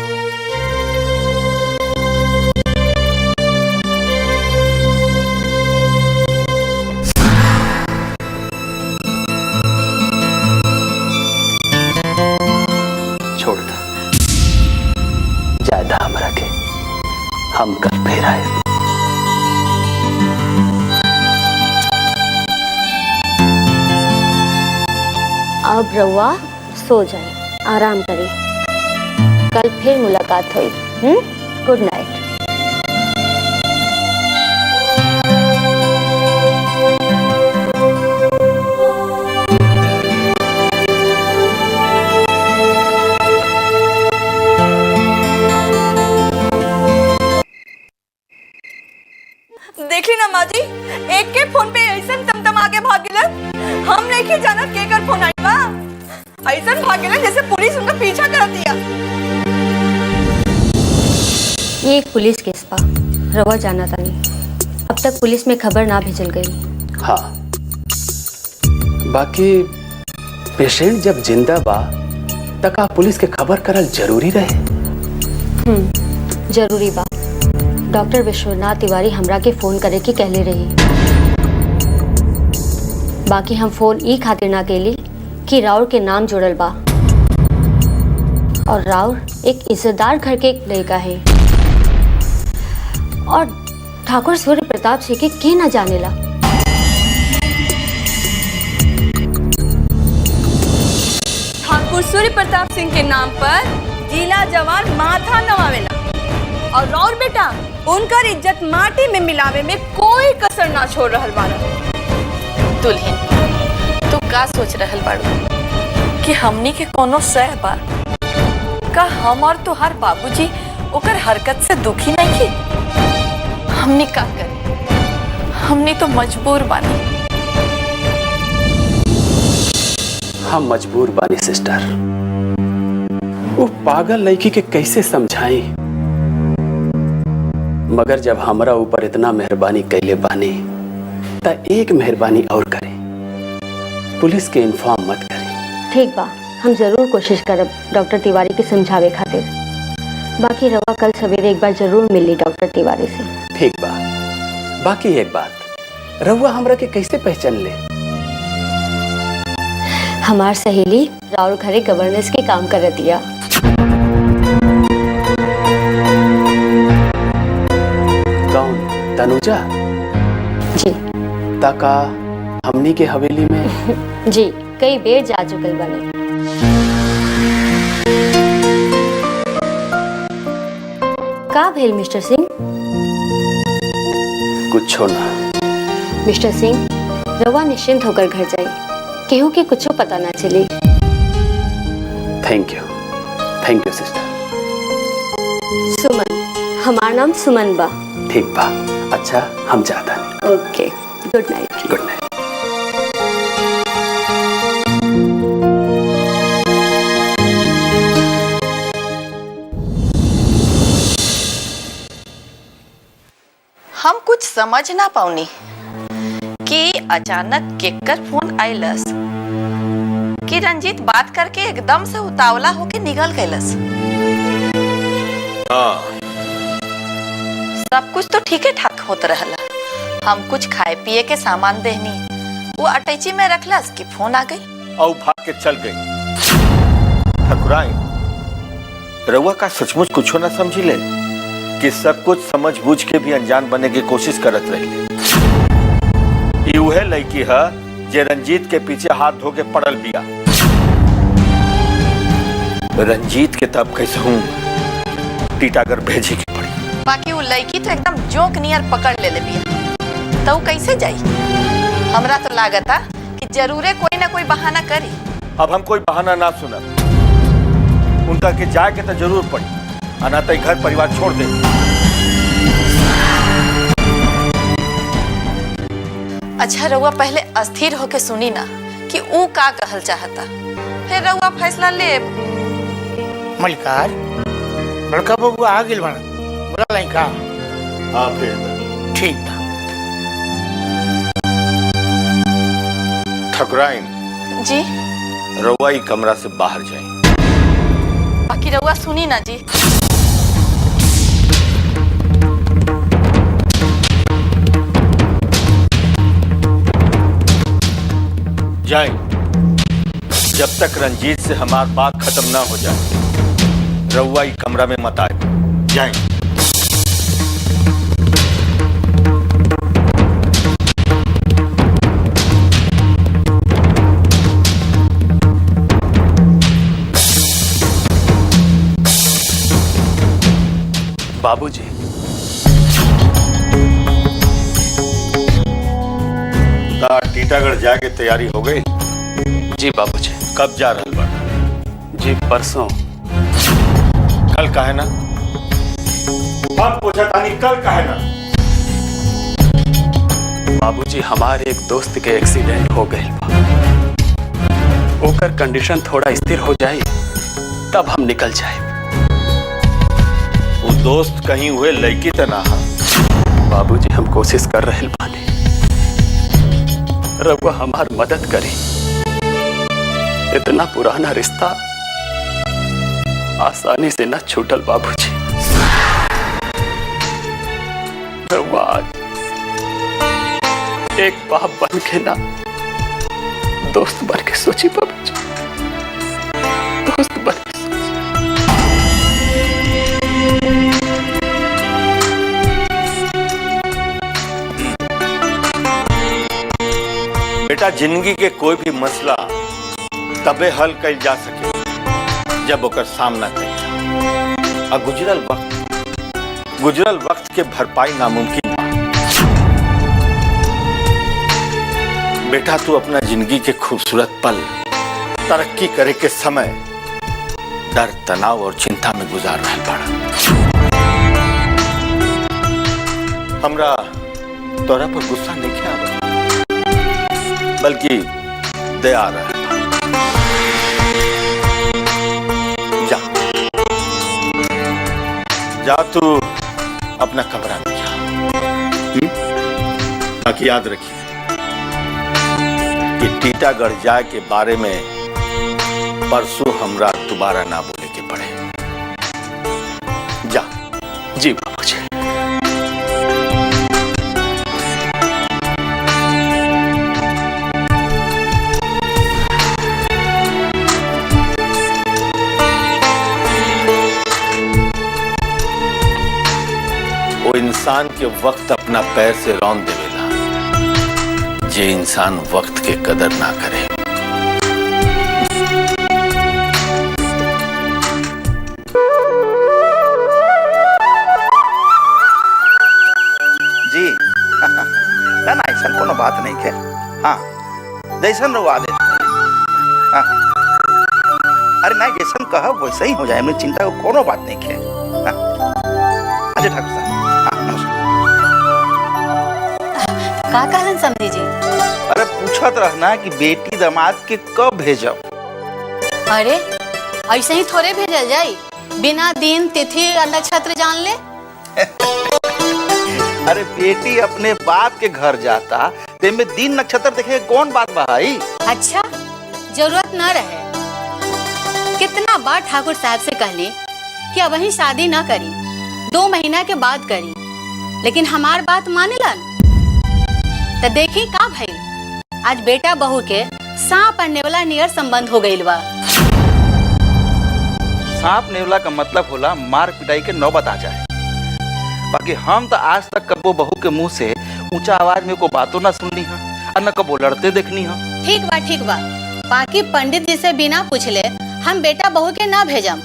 छोड़ दो, ज्यादा हमरा के, हम कल फिर आए। अब रवा सो जाए, आराम करें, कल फिर मुलाकात हुई। Good night. देखली ना माँ जी, एक के फोन पे ऐसा तमतम आगे भागिले, हम नहीं जानत के कर फोन आई बा, ऐसा भागिले जैसे पुलिस उनका पीछा कर दिया। ये एक पुलिस केस पा, रवा जाना था नहीं। अब तक पुलिस में खबर ना भेजल गई। हाँ, बाकी पेशेंट जब जिंदा बा तक आप पुलिस के खबर करल जरूरी रहे। जरूरी बा। डॉक्टर विश्वनाथ तिवारी हमरा के फोन करे की कहले रही, बाकी हम फोन ई खातिर ना केली कि राउर के नाम जुड़ल बा और राउर एक इज्जतदार घर के लड़का है और ठाकुर सूर्य प्रताप सिंह के ना जानेला। ठाकुर सूर्य प्रताप सिंह के नाम पर जिला जवान माथा नवावेला और राउर बेटा उनकर इज्जत माटी में मिलावे में कोई कसर ना छोड़ रहल बाड़ा। दुल्हन, तू का सोच रहल बाड़ू कि हमनी के कोनो सह बा? का हम और तुहार बाबूजी ओकर हरकत से दुखी नहीं की? हमनी का करे, हमनी तो मजबूर बानी। हम मजबूर बानी सिस्टर, वो पागल लड़की के कैसे समझाई, मगर जब हमरा ऊपर इतना मेहरबानी कैले बानी ता एक मेहरबानी और करे, पुलिस के इन्फॉर्म मत करे। ठीक बा, हम जरूर कोशिश करब डॉक्टर तिवारी के समझावे खातिर। बाकी रवा कल सवेरे एक बार जरूर मिली डॉक्टर तिवारी से। ठीक बा। बाकी एक बात, रहुआ हमरा के कैसे पहचान ले? हमार सहेली राउर घरे गवर्नेंस के काम कर दिया। कौन? तनुजा जी। ताका हमनी के हवेली में जी कई बेर जा चुकल बने। का भेल मिस्टर सिंह? कुछ ना। मिस्टर सिंह, रवा निश्चिंत होकर घर जाए, केहू के कुछ पता ना चले। Thank you sister. सुमन, हमारा नाम सुमन बा। ठीक बा। अच्छा, हम जाता नहीं। ओके, गुड नाइट। Good night. हम कुछ समझ ना पाऊनी कि अचानक केकर फोन आइलस कि रंजीत बात करके एकदम से उतावला होके निकल गइलस। सब कुछ तो ठीक ठाक होत रहला। हम कुछ खाए पिए के सामान देनी, वो अटैची में रखलस कि फोन आ गई और भाग के चल गई। ठकुराई, रउआ का सचमुच कुछो ना समझी ले कि सब कुछ समझ बूझ के भी अनजान बनने की कोशिश करत रही। ई उहे लड़की है जे रंजीत के पीछे हाथ धो के पड़ल बिया। रंजीत के तब कैसे हूँ टीटागर भेजे की पड़ी। बाकी वो लड़की तो एकदम जोक नियर पकड़ ले बिया, तो कैसे जाई? हमरा तो लागता कि जरूरे कोई ना कोई बहाना करी। अब हम कोई बहाना ना सुना, उनका के जाए के तो जरूर पड़ी, अनाथ घर परिवार छोड़ दे। अच्छा रउआ पहले अस्थिर होके सुनी ना कि ऊ का कहल चाहता, फिर रउआ फैसला ले। मलिकार बड़का बबुआ आ गिल बना बोला लाई का। हाँ फिर ठीक बा। ठकुराइन जी रउआ ई कमरा से बाहर जाए। बाकी रउआ सुनी ना जी। जाए जब तक रंजीत से हमारी बात खत्म ना हो जाए रउआ ई कमरा में मत आए। जाए। बाबूजी टीटागढ़ जाके तैयारी हो गई? जी बाबूजी। कब जा रहल बा? जी परसों। कल काहे ना? हम पूछा तानी कल काहे ना? बाबूजी हमारे एक दोस्त के एक्सीडेंट हो गए बा, ओकर कंडीशन थोड़ा स्थिर हो जाए तब हम निकल जाए। वो दोस्त कहीं हुए लड़की तो ना हा? बाबूजी हम कोशिश कर रहे बानी, रघुआ हमार मदद करी। इतना पुराना रिश्ता आसानी से न छूटल बाबूजी। रघुआ एक बाप बन के ना दोस्त बन के सोची बाबूजी, दोस्त बन के सोची। बेटा जिंदगी के कोई भी मसला तबे हल कल जा सके जब ओकर सामना कल। और गुजरल वक्त के भरपाई नामुमकिन बा। बेटा तू अपना जिंदगी के खूबसूरत पल तरक्की करे के समय डर, तनाव और चिंता में गुजार रहा पड़ा। हमरा तोरा पर गुस्सा नहीं किया बल्कि दया आ रहा है। जा जा तू अपना कमरा में जा। बाकी याद रखिए कि टीटागढ़ जाए के बारे में परसों हमरा दोबारा ना बोले के पड़े। जा। जी बाबूजी। वो इंसान के वक्त अपना पैर से रौंद देवेला जे इंसान वक्त के कदर ना करे। जी ना ऐसा कोनो बात नहीं है। हाँ जैसन रहो आदे। हाँ अरे मैं जैसन कहा वैसे ही हो जाए, मेरी चिंता को कोनो बात नहीं है। हाँ अच्छा ठाकुर साहब। का कहलन समझी जी? अरे पूछत रहना कि बेटी दामाद के कब भेजब। अरे ऐसे ही थोड़े भेजल जाई, बिना दिन तिथि और नक्षत्र जान ले। अरे बेटी अपने बाप के घर जाता ते में दिन नक्षत्र देखे कौन बात भाई? अच्छा जरूरत न रहे। कितना बार ठाकुर साहब से कहले कि अब ही शादी न करी, 2 महीना के बाद करी, लेकिन हमार बात मानेलन। तो देखी का भइल, आज बेटा बहू के सांप और नेवला नियर संबंध हो गइल बा। सांप नेवला का मतलब होला मार पिटाई के नौबत आ जाए। बाकी हम तो आज तक कबो बहू के मुंह से ऊंचा आवाज में को बातों ना सुननी है और न कबो लड़ते देखनी है। ठीक बा। बाकी पंडित जी से बिना पूछले हम बेटा बहू के ना भेजम।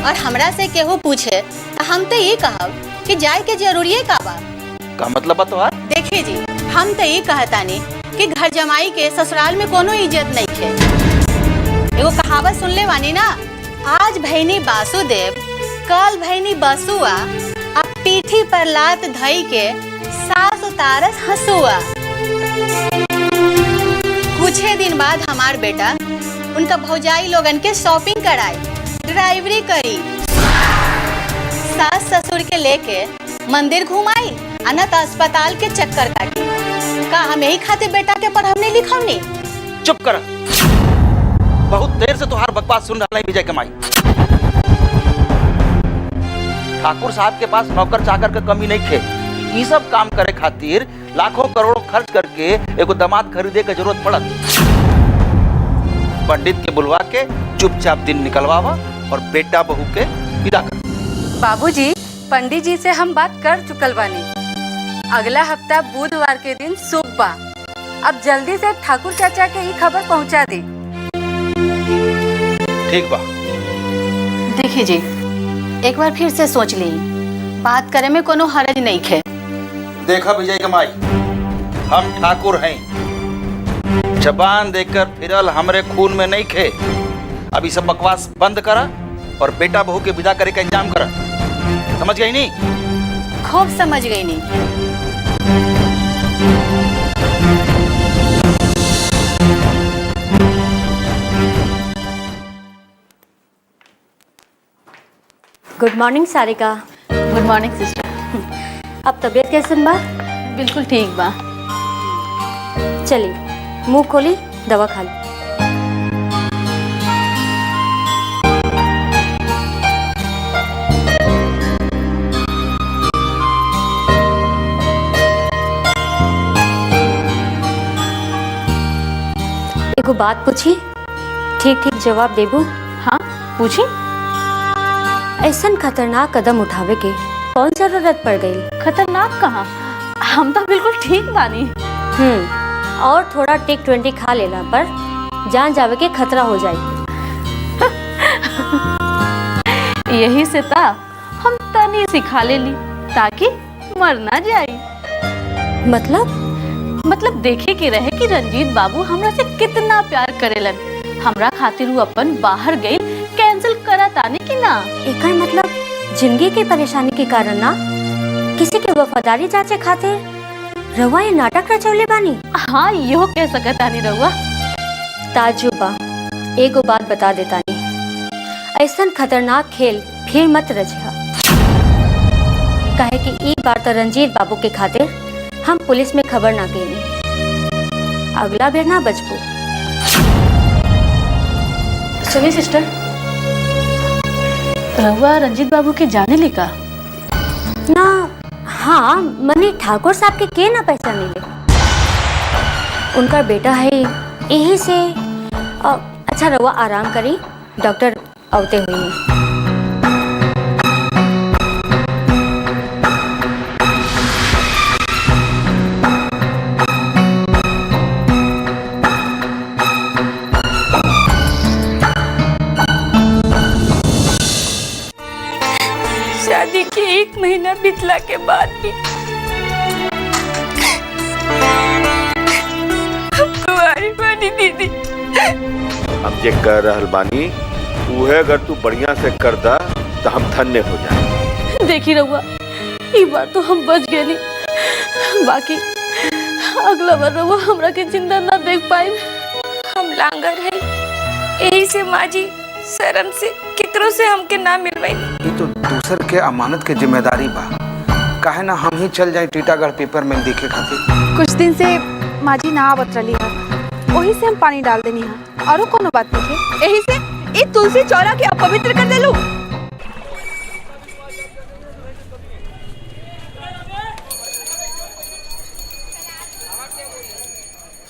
और हमरा से केहू पूछे तो हम तो ये कहब कि जाए के जरूरी का बा। का मतलब बा तोहार? देखिए जी, हम तो ये कहतानी कि घर जमाई के ससुराल में कोनो इज्जत नहीं है। एगो कहावत सुन ले वानी ना, आज भैनी वासुदेव कल भैनी बसुआ, अब पीठी पर लात धई के सास तारस हंसुआ। कुछ ही दिन बाद हमार बेटा उनका भौजाई लोगन के शॉपिंग कराई, ड्राइवरी करी, सास ससुर के लेके मंदिर घुमाई, अनाथ अस्पताल के चक्कर काटी। का हम यही खातिर बेटा के पढ़ाने लिखौनी? चुप कर, बहुत देर से तुहार बकवास सुन रहा है विजय कमाई। ठाकुर साहब के पास नौकर चाकर का कमी नहीं थे। ये सब काम करे खातिर लाखों करोड़ों खर्च करके एगो दामाद खरीदे की जरूरत पड़त। पंडित के बुलवा के चुपचाप दिन निकलवावा और बेटा बहू के विदा कर। बाबूजी, पंडित जी से हम बात कर चुकल बानी। अगला हफ्ता बुधवार के दिन शुभ बा। अब जल्दी से ठाकुर चाचा के ये खबर पहुंचा दी। ठीक बा। देखिए जी, एक बार फिर से सोच ली, बात करे में कोनो हरज नहीं है। देखा विजय कमाई, हम ठाकुर हैं, जबान देकर फिरल हमरे खून में नहीं खे। अभी सब बकवास बंद करा और बेटा बहू के विदा करे का इंतजाम करा। समझ गई नहीं? खूब समझ गई नहीं। Good morning Sarika. Good morning sister. अब तबीयत कैसन बा? बिल्कुल ठीक बा। चली, मुंह खोली, दवा खा ली। एगो बात पूछी, ठीक ठीक जवाब देबू? हाँ पूछी। ऐसन खतरनाक कदम उठावे के कौन जरूरत पड़ गई? खतरनाक कहाँ, हम तो बिल्कुल ठीक बानी। और थोड़ा टिक 20 खा लेला पर जान जावे के खतरा हो जाए। यही से ता हम तनी सिखा ले ली ताकि मर ना जाए। मतलब देखे के रहे कि रंजीत बाबू हमरा से कितना प्यार करेलन। हमरा खातिर वो अपन बाहर गई कैंसिल करा ताने की ना। एकर मतलब जिंदगी की परेशानी के कारण ना, किसी के वफादारी जांचे खातिर रवा ये नाटक रचौले बानी। हाँ यो कह सकता नहीं रहुआ। ताजुबा, एगो बात बता देता नहीं, ऐसन खतरनाक खेल फिर मत रचिहा। काहे कि एक बार तो रंजीत बाबू के खातिर हम पुलिस में खबर ना केनी, अगला बेर ना बचबू। सुनिए सिस्टर, रहुआ रंजीत बाबू के जाने लिखा ना? हाँ, मने ठाकुर साहब के ना पहचाने ले, उनका बेटा है, यही से। अच्छा रहुआ आराम करी, डॉक्टर आवते हुई है। शादी के 1 महीना बीतला के बाद भी कुंवारी बानी दीदी। हम जे कर रहल बानी उहे अगर तू बढ़िया से कर दा तो हम धन्य हो जाए। देखी रहुआ, ये बार तो हम बच गए नहीं, बाकी अगला बार रहुआ हमरा के जिंदा ना देख पाए। हम लांगर है, यही से माँ जी शर्म से कितरों से हमके ना मिलवाई। ये तो दूसर के अमानत के जिम्मेदारी बा, काहे ना हम ही चल जाए टीटागढ़ पेपर में देखे खातिर। कुछ दिन से माँ जी ना आवत रही है, वही से हम पानी डाल देनी है, और कोनो बात नहीं है। यही से ये तुलसी चौरा के अपवित्र कर देलू।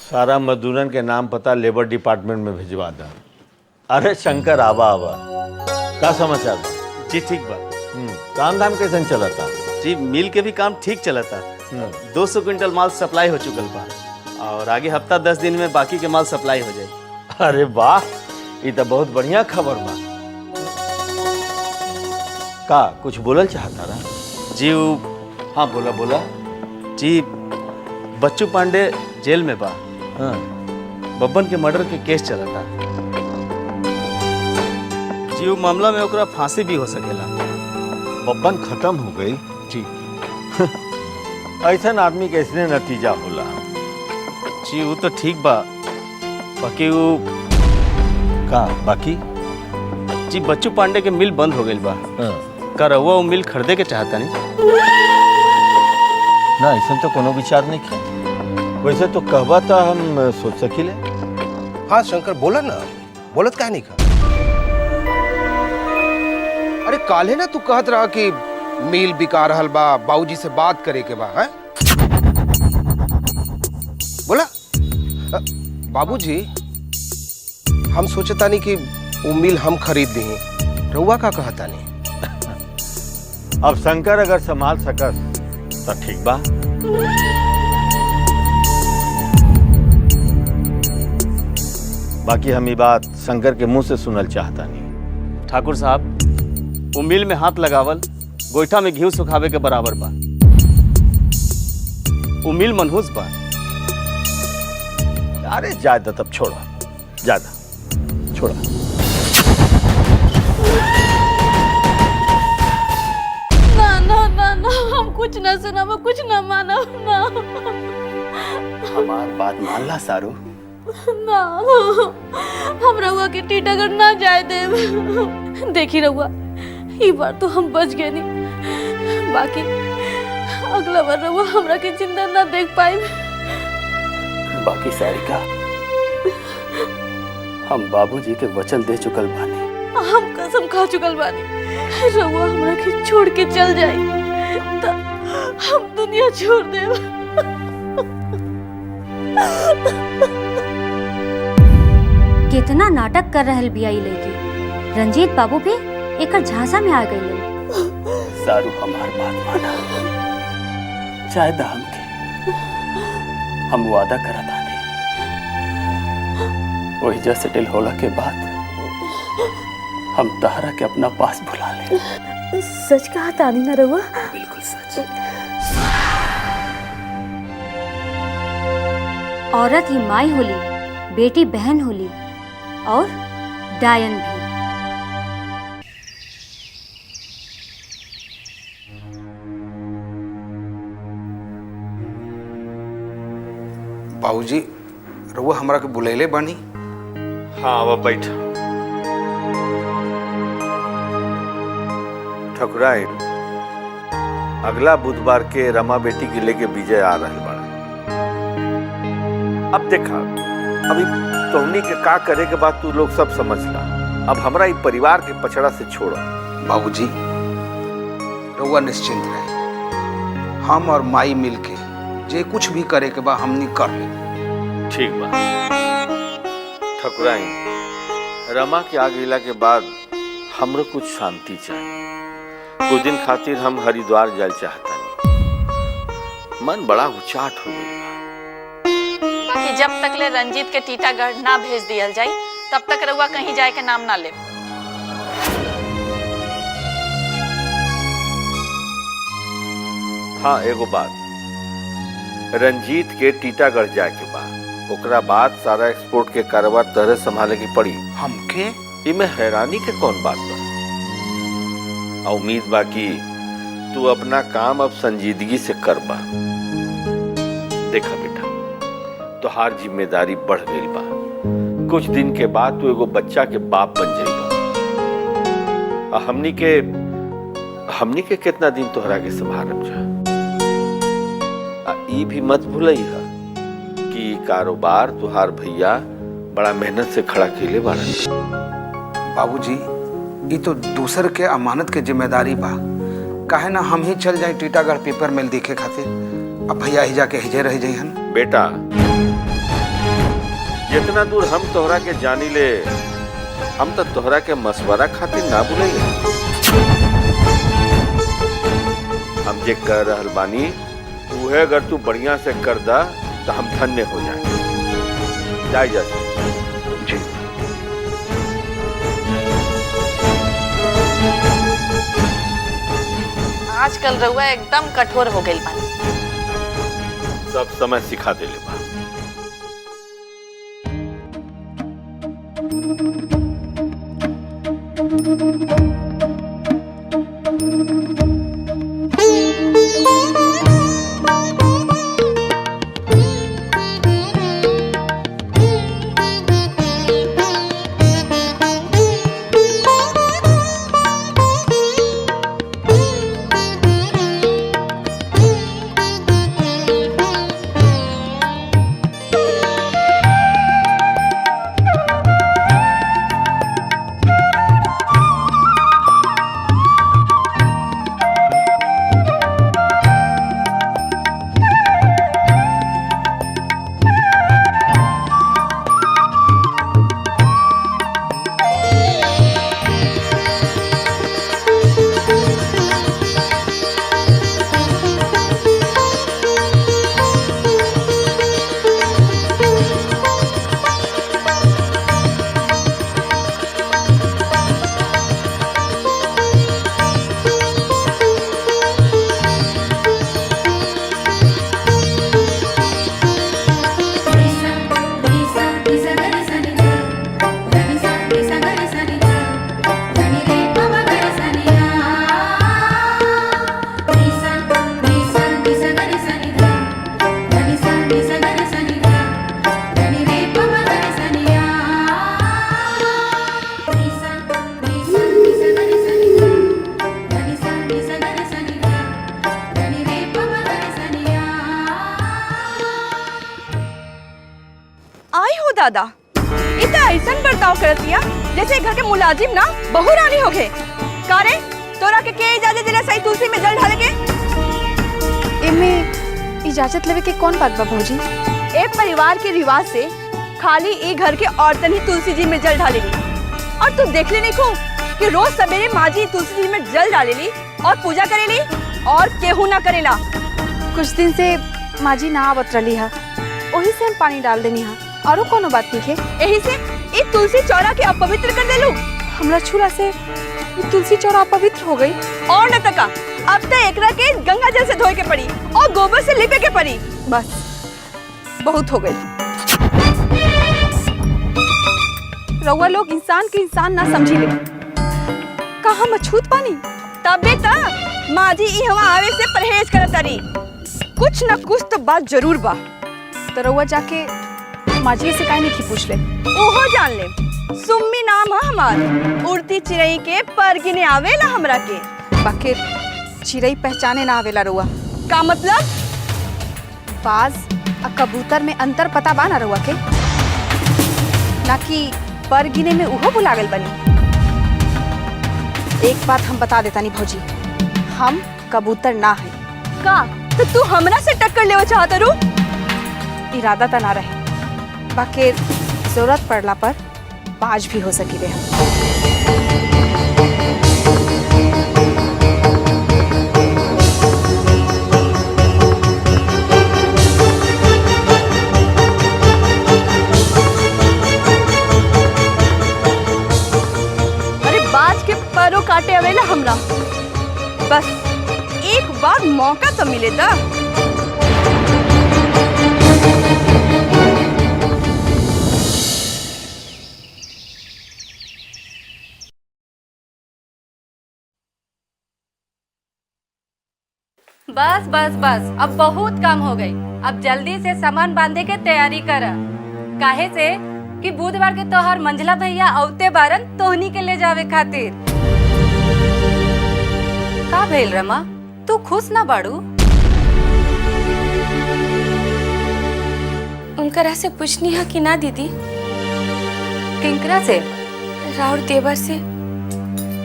सारा मजदूरन के नाम पता लेबर डिपार्टमेंट में भिजवा दा। अरे शंकर, आवा आवा, का समाचार बा? जी ठीक बा। काम धाम कैसन चला था? जी मिल के भी काम ठीक चला था। 200 क्विंटल माल सप्लाई हो चुकल बा और आगे हफ्ता 10 दिन में बाकी के माल सप्लाई हो जाए। अरे वाह, ये तो बहुत बढ़िया खबर बा। का कुछ बोलल चाहता रहा? जी हाँ बोला बोला। जी बच्चू पांडे जेल में बा। हाँ। बब्बन के मर्डर के केस चला था जी, वो मामला में ओकरा फांसी भी हो सकेला। बब्बन खत्म हो गई? जी ऐसा आदमी के इसने नतीजा होला। जी वो तो ठीक बा, बाकी वो का बाकी जी बच्चू पांडे के मिल बंद हो गई बा। का रउआ वो मिल खरीदे के चाहता नहीं? ना ऐसा तो कोनो विचार नहीं किया। वैसे तो कहबा था हम सोच सकीले। हाँ शंकर बोला ना, बोलत काहे नहीं का? अरे काले ना तू कहत रहा कि मील बिका रहल बा, बाबूजी से बात करे के बा है? बोला बाबूजी हम सोचता नहीं कि वो मील हम खरीद दी, रउआ का कहता नहीं? अब शंकर अगर संभाल सकस तो ठीक बा। बाकी हम ये बात शंकर के मुंह से सुनल चाहता नहीं। ठाकुर साहब वो मिल में हाथ लगावल गोईठा में घी सुखावे के बराबर बा। वो मिल मनहूस बा। अरे ज्यादा तब छोड़ो, ज्यादा छोड़ा। ना ना ना ना, हम कुछ ना सुना, मैं कुछ ना माना ना। हमार बात मान ला सारू। ना हम रहुआ के टीटागढ़ ना जाए दे। देखी रहुआ ये बार तो हम बच गए नहीं, बाकी अगला बार रहुआ हमरा के जिंदा ना देख पाए। बाकी सारिका हम बाबूजी के वचन दे चुकल बानी। हम कसम खा चुकल बानी, रहुआ हमरा के छोड़ के चल जाए तो हम दुनिया छोड़ दे। कितना नाटक कर रहल बिया ई लड़की। रंजीत बाबू भी एकर झांसा में आ गई। सारू हमार बात माना, चाहे दहम के हम वादा करा था वही जैसे सेटल होला के बाद हम तहरा के अपना पास बुला ले। सच कहा तानी ना रहुआ? बिल्कुल सच। औरत ही माई होली, बेटी बहन होली और डायन भी। बाबूजी रउआ हमरा के बुलैले बानी? हाँ अब बैठ। ठकुराइन अगला बुधवार के रमा बेटी के लेके विजय आ रहे बड़ा। अब देखा अभी तोहनी के का करे के बाद तू लोग सब समझ ला। अब हमरा ई परिवार के पछड़ा से छोड़ो। बाबूजी रउआ निश्चिंत रहे, हम और माई मिलके जे कुछ भी करे के बा हमनी कर ले। ठीक बा। ठकुराइन रमा के आग गिला के बाद हमरो कुछ शांति चाहिए। कुछ दिन खातिर हम हरिद्वार जाल चाहता नहीं। मन बड़ा उचाट हो गई। बाकी जब तक ले रंजीत के टीटागढ़ ना भेज दिया जाए तब तक रउआ कहीं जाए के नाम ना ले। हाँ एगो बात, रंजीत के टीटागढ़ जाए के बाद ओकरा बाद सारा एक्सपोर्ट के कारोबार तरह संभाले की पड़ी हमके। इमे हैरानी के कौन बात बा? उम्मीद बाकी तू अपना काम अब संजीदगी से करबा। देखा बेटा तोहार जिम्मेदारी बढ़ गई बा। कुछ दिन के बाद तू एगो बच्चा के बाप बन जाएगा। हमनी के कितना दिन तोहरा के संभालब जा। ई भी मत भूलई है कि कारोबार तुहार भैया बड़ा मेहनत से खड़ा केले बाड़न। बाबूजी ये तो दूसर के अमानत के जिम्मेदारी बा। काहे ना हम ही चल जाए टीटागढ़ पेपर मिल देखे खातिर। अब भैया ही जाके हिजे रह जाइहन। बेटा जितना दूर हम तोहरा के जानी ले, हम तो तोहरा के मशवरा खातिर ना बुलाइए। हम जे कर रहल बानी उहे अगर तू बढ़िया से कर दा तो हम धन्य हो जाए। जाए जा जी। आजकल रउआ एकदम कठोर हो गई बानी। सब समय सिखा देले बा। ज्यादा। इतना ऐसा बर्ताव कर दिया जैसे घर के मुलाजिम ना बहू रानी हो गए। कारे तोरा के इजाजत दिला सही तुलसी में जल ढाले के? इमे इजाजत लेवे के कौन बात बा भौजी? एक परिवार के रिवाज से खाली एक घर के औरतन ही तुलसी जी में जल ढालेली। और तू देख ले निको कि रोज सवेरे माँ जी तुलसी जी में जल डालेली और पूजा करेली और केहू ना करेला। कुछ दिन से माँ जी ना आवत रही है, वही से हम पानी डाल देनी है, और कोनो बात नहीं है। यही से एक तुलसी चौरा के अपवित्र कर देलू। हमरा छुरा से ये तुलसी चौरा अपवित्र हो गई। और न तका अब तो एकरा के गंगा जल से धोए के पड़ी और गोबर से लिपे के पड़ी। बस बहुत हो गई। रउआ लोग इंसान के इंसान ना समझी ले। का हम अछूत पानी? तबे ता माँ जी यहाँ आवे से परहेज करत तारी। कुछ न कुछ तो बात जरूर बा। तो रउआ जाके माँ जी से काहे नहीं पूछ ले? ओहो जान ले। सुम्मी नाम है हमार। उड़ती चिड़ई के पर गिने आवेला हमरा के। बाकी चिड़ई पहचाने ना आवेला रउआ। का मतलब? बाज और कबूतर में अंतर पता बा ना रउआ के? ना कि पर गिने में उहो भुला गल बनी। एक बात हम बता देता नहीं भौजी, हम कबूतर ना है। का तो तू हमरा से टक्कर लेवा चाहत रू? इरादा तो ना रहे, बाकी जरूरत पड़ला पर बाज भी हो सकी हम। अरे बाज के परों काटे अवेला हमरा। बस एक बार मौका तो मिले था। बस बस बस, अब बहुत काम हो गई। अब जल्दी से सामान बांधे के तैयारी कर। काहे से कि बुधवार के तोहर मंझला भैया औते बारन तोहनी के ले जावे खातिर। का भेल रमा, तू खुश ना बाड़ू? उनकरा से पूछनी है कि ना दीदी? किंकरा से? राउर देवर से।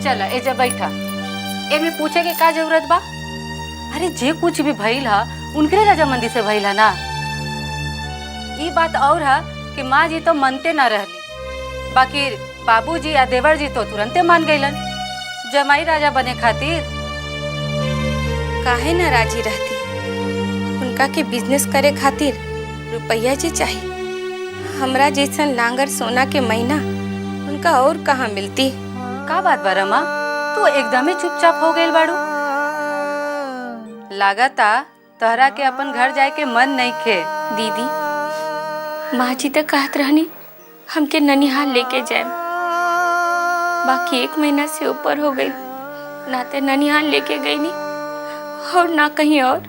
चला एजा बैठा। एमे पूछे के का जरूरत बा? अरे जे कुछ भी भइल हा उनके रजामंदी से भइल हा ना। ई बात और हा कि माँ जी तो मनते ना रहली, बाकी बाबूजी या देवर जी तो तुरंते मान गइलन जमाई राजा बने खातिर। काहे ना राजी रहती? उनका के बिजनेस करे खातिर रुपया जी चाहिए। हमरा जैसन लांगर सोना के महीना उनका और कहाँ मिलती? का बात बा रमा, तू एकदम ही चुपचाप हो गइल बाड़ू। लागता तोहरा के अपन घर जाए के मन नहीं खे। दीदी माँ जी तक कहत रहनी हमके ननिहाल लेके जाए, बाकी 1 महीना से ऊपर हो गई, ना ते ननिहाल लेके गई नहीं और ना कहीं और।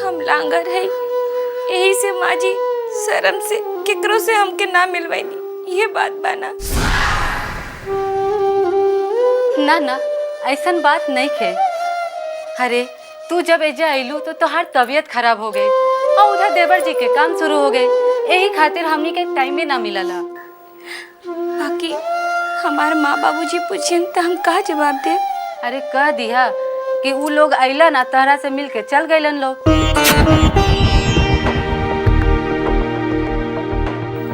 हम लांगर है, यही से माँ जी शर्म से केकरो से हमके ना मिलवाई नहीं। ये बात बाना ना ना ऐसन बात नहीं खे। अरे तू जब एजा आइलू तो तोहार तबीयत खराब हो गई और उधर देवर जी के काम शुरू हो गए, यही खातिर हमनी के टाइम में ना मिलला। बाकी हमारे माँ बाबूजी पूछें तो हम का जवाब दे? अरे कह दिया कि उ लोग आइला ना तहरा से मिल के चल गइलन लोग।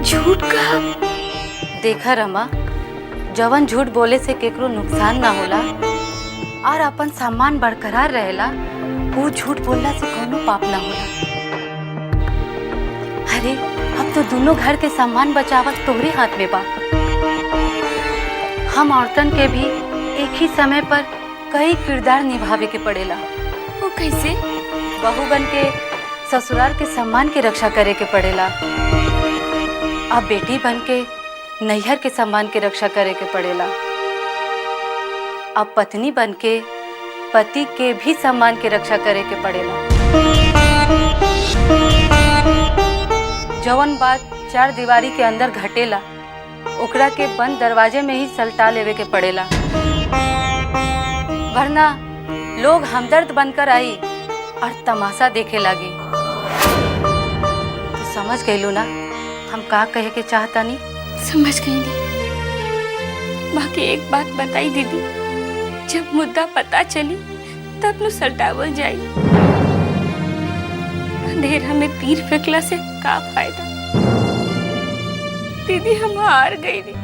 झूठ कहा? देखा रमा, जवन झूठ बोले से केकरो नुकसान ना होला और अपन सम्मान बरकरार रहेला, वो झूठ बोलला से कोनो पाप ना होला। अरे अब तो दोनों घर के सम्मान बचावत तोहरे हाथ में बा। हम औरतन के भी एक ही समय पर कई किरदार निभावे के पड़ेला। वो कैसे? बहू बन के ससुराल के सम्मान के रक्षा करे के पड़ेला, अब बेटी बन के नैहर के सम्मान के रक्षा करे के पड़ेला, अब पत्नी बन के पति के भी सम्मान के रक्षा करे के पड़ेला। जवन बात 4 दीवारी के अंदर घटेला ओकरा के बंद दरवाजे में ही सलटा लेवे के पड़ेला, वरना लोग हमदर्द बनकर आई और तमाशा देखे लागी। समझ गईलू ना हम का कहे के चाहता नहीं? समझ गई नहीं। बाकी एक बात बताई दीदी, जब मुद्दा पता चली तब नु सल्टावल जाई। अंधेरा में तीर फेंकला से का फायदा? दीदी हम हार गई नी।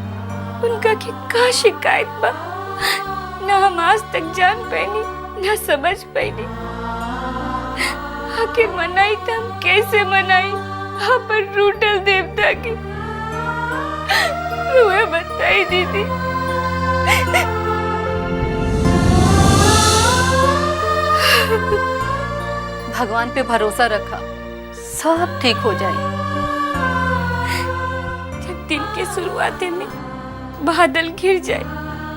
उनका की का शिकायत बा? ना हम आज तक जान पैनी ना समझ पैनी। आखिर मनाई तो हम कैसे मनाई अपन रूटल देवता की? रुए बताई दीदी। भगवान पे भरोसा रखा, सब ठीक हो जाए। जब दिन के शुरुआत में बादल घिर जाए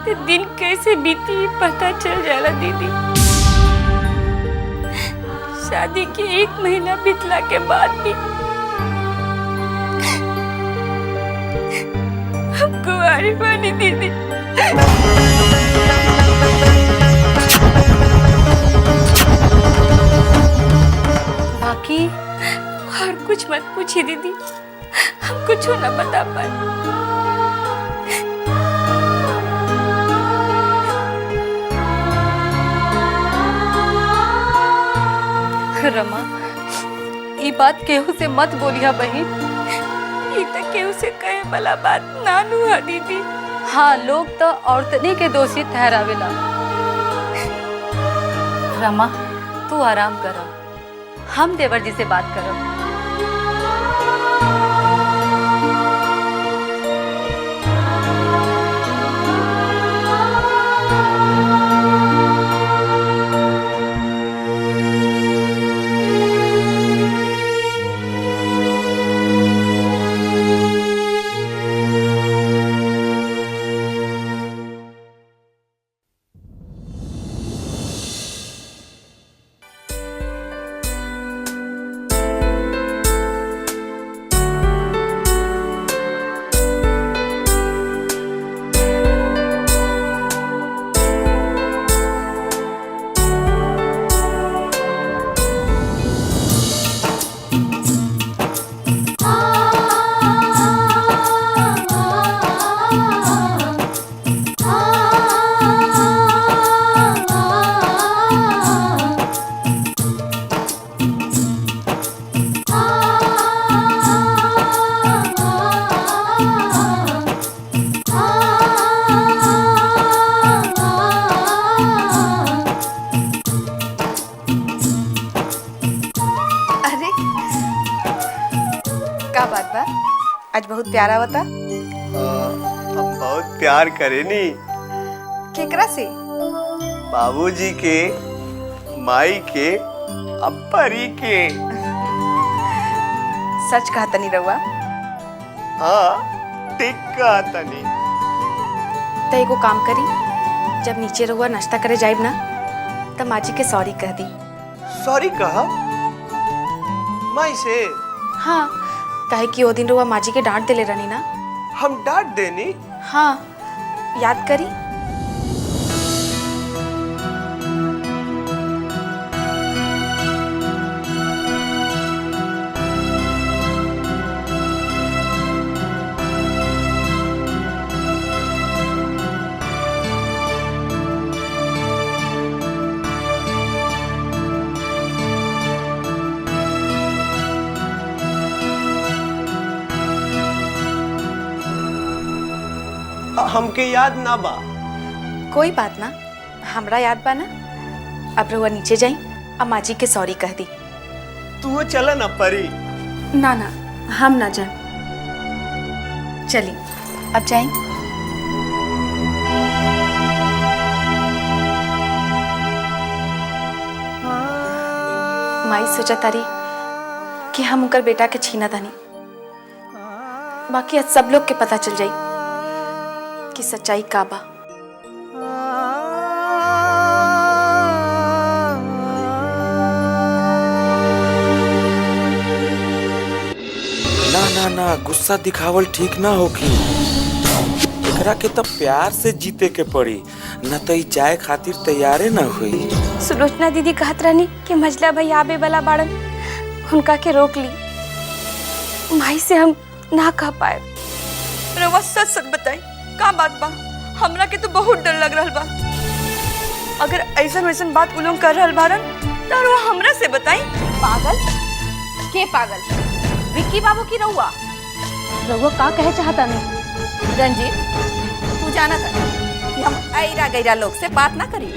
तो दिन कैसे बीती पता चल जाला दीदी। शादी के 1 महीना बीतला के बाद भी हम कुंवारी बनी दीदी। बाकी और कुछ मत पूछिए दीदी, हम कुछ ना बता पाए। रमा, ये बात केहू से मत बोलिया बहन। ये तो केहू से कहे वाला बात नानू है दीदी। हाँ, लोग तो औरतनी के दोषी ठहरावेला। रमा, तू आराम करा, हम देवर जी से बात करब। आज बहुत प्यारा बता। हम बहुत प्यार करे नी। केकरा से? बाबूजी के, माई के, अप्परी के। सच कहा तनी रउआ? हाँ, ठीक कहा तनी। तो एगो काम करी, जब नीचे रउआ नाश्ता करे जाइब ना तब माँ जी के सॉरी कह दी। सॉरी कहा? माई से? हाँ, काहे कि वो दिन रउआ माँ जी के डांट देले रहनी ना। हम डांट देनी? हाँ, याद करी। हमके याद ना बा। कोई बात ना, हमरा याद बा ना। अब रउआ नीचे जाई, अब माँ जी के सॉरी कह दी। तू चला ना परी। ना ना, हम ना जाए। चली, अब जाए। माई सोचा तारी कि हम उनकर बेटा के छीना तानी, बाकी आज सब लोग के पता चल जाई कि सच्चाई का बा। ना ना ना, गुस्सा दिखावल ठीक ना होगी। एकरा के तब प्यार से जीते के पड़ी, न तो ई जाए खातिर तैयारे ना हुई। सुलोचना दीदी कहत रहनी कि मझला भाई आबे वाला बाड़न, उनका के रोक ली। माई से हम ना कह पाए। रउआ सच सच बताई का बात बा? हमरा के तो बहुत डर लग रहा बा। अगर ऐसा वैसन बात उ लोग कर रहल बारन तो रउआ हमरा से बताई। पागल? के पागल? विक्की बाबू की रउआ? रउआ का कहे चाहता नहीं? रंजीत, तू जाना था कि हम ऐरा गैरा लोग से बात ना करी।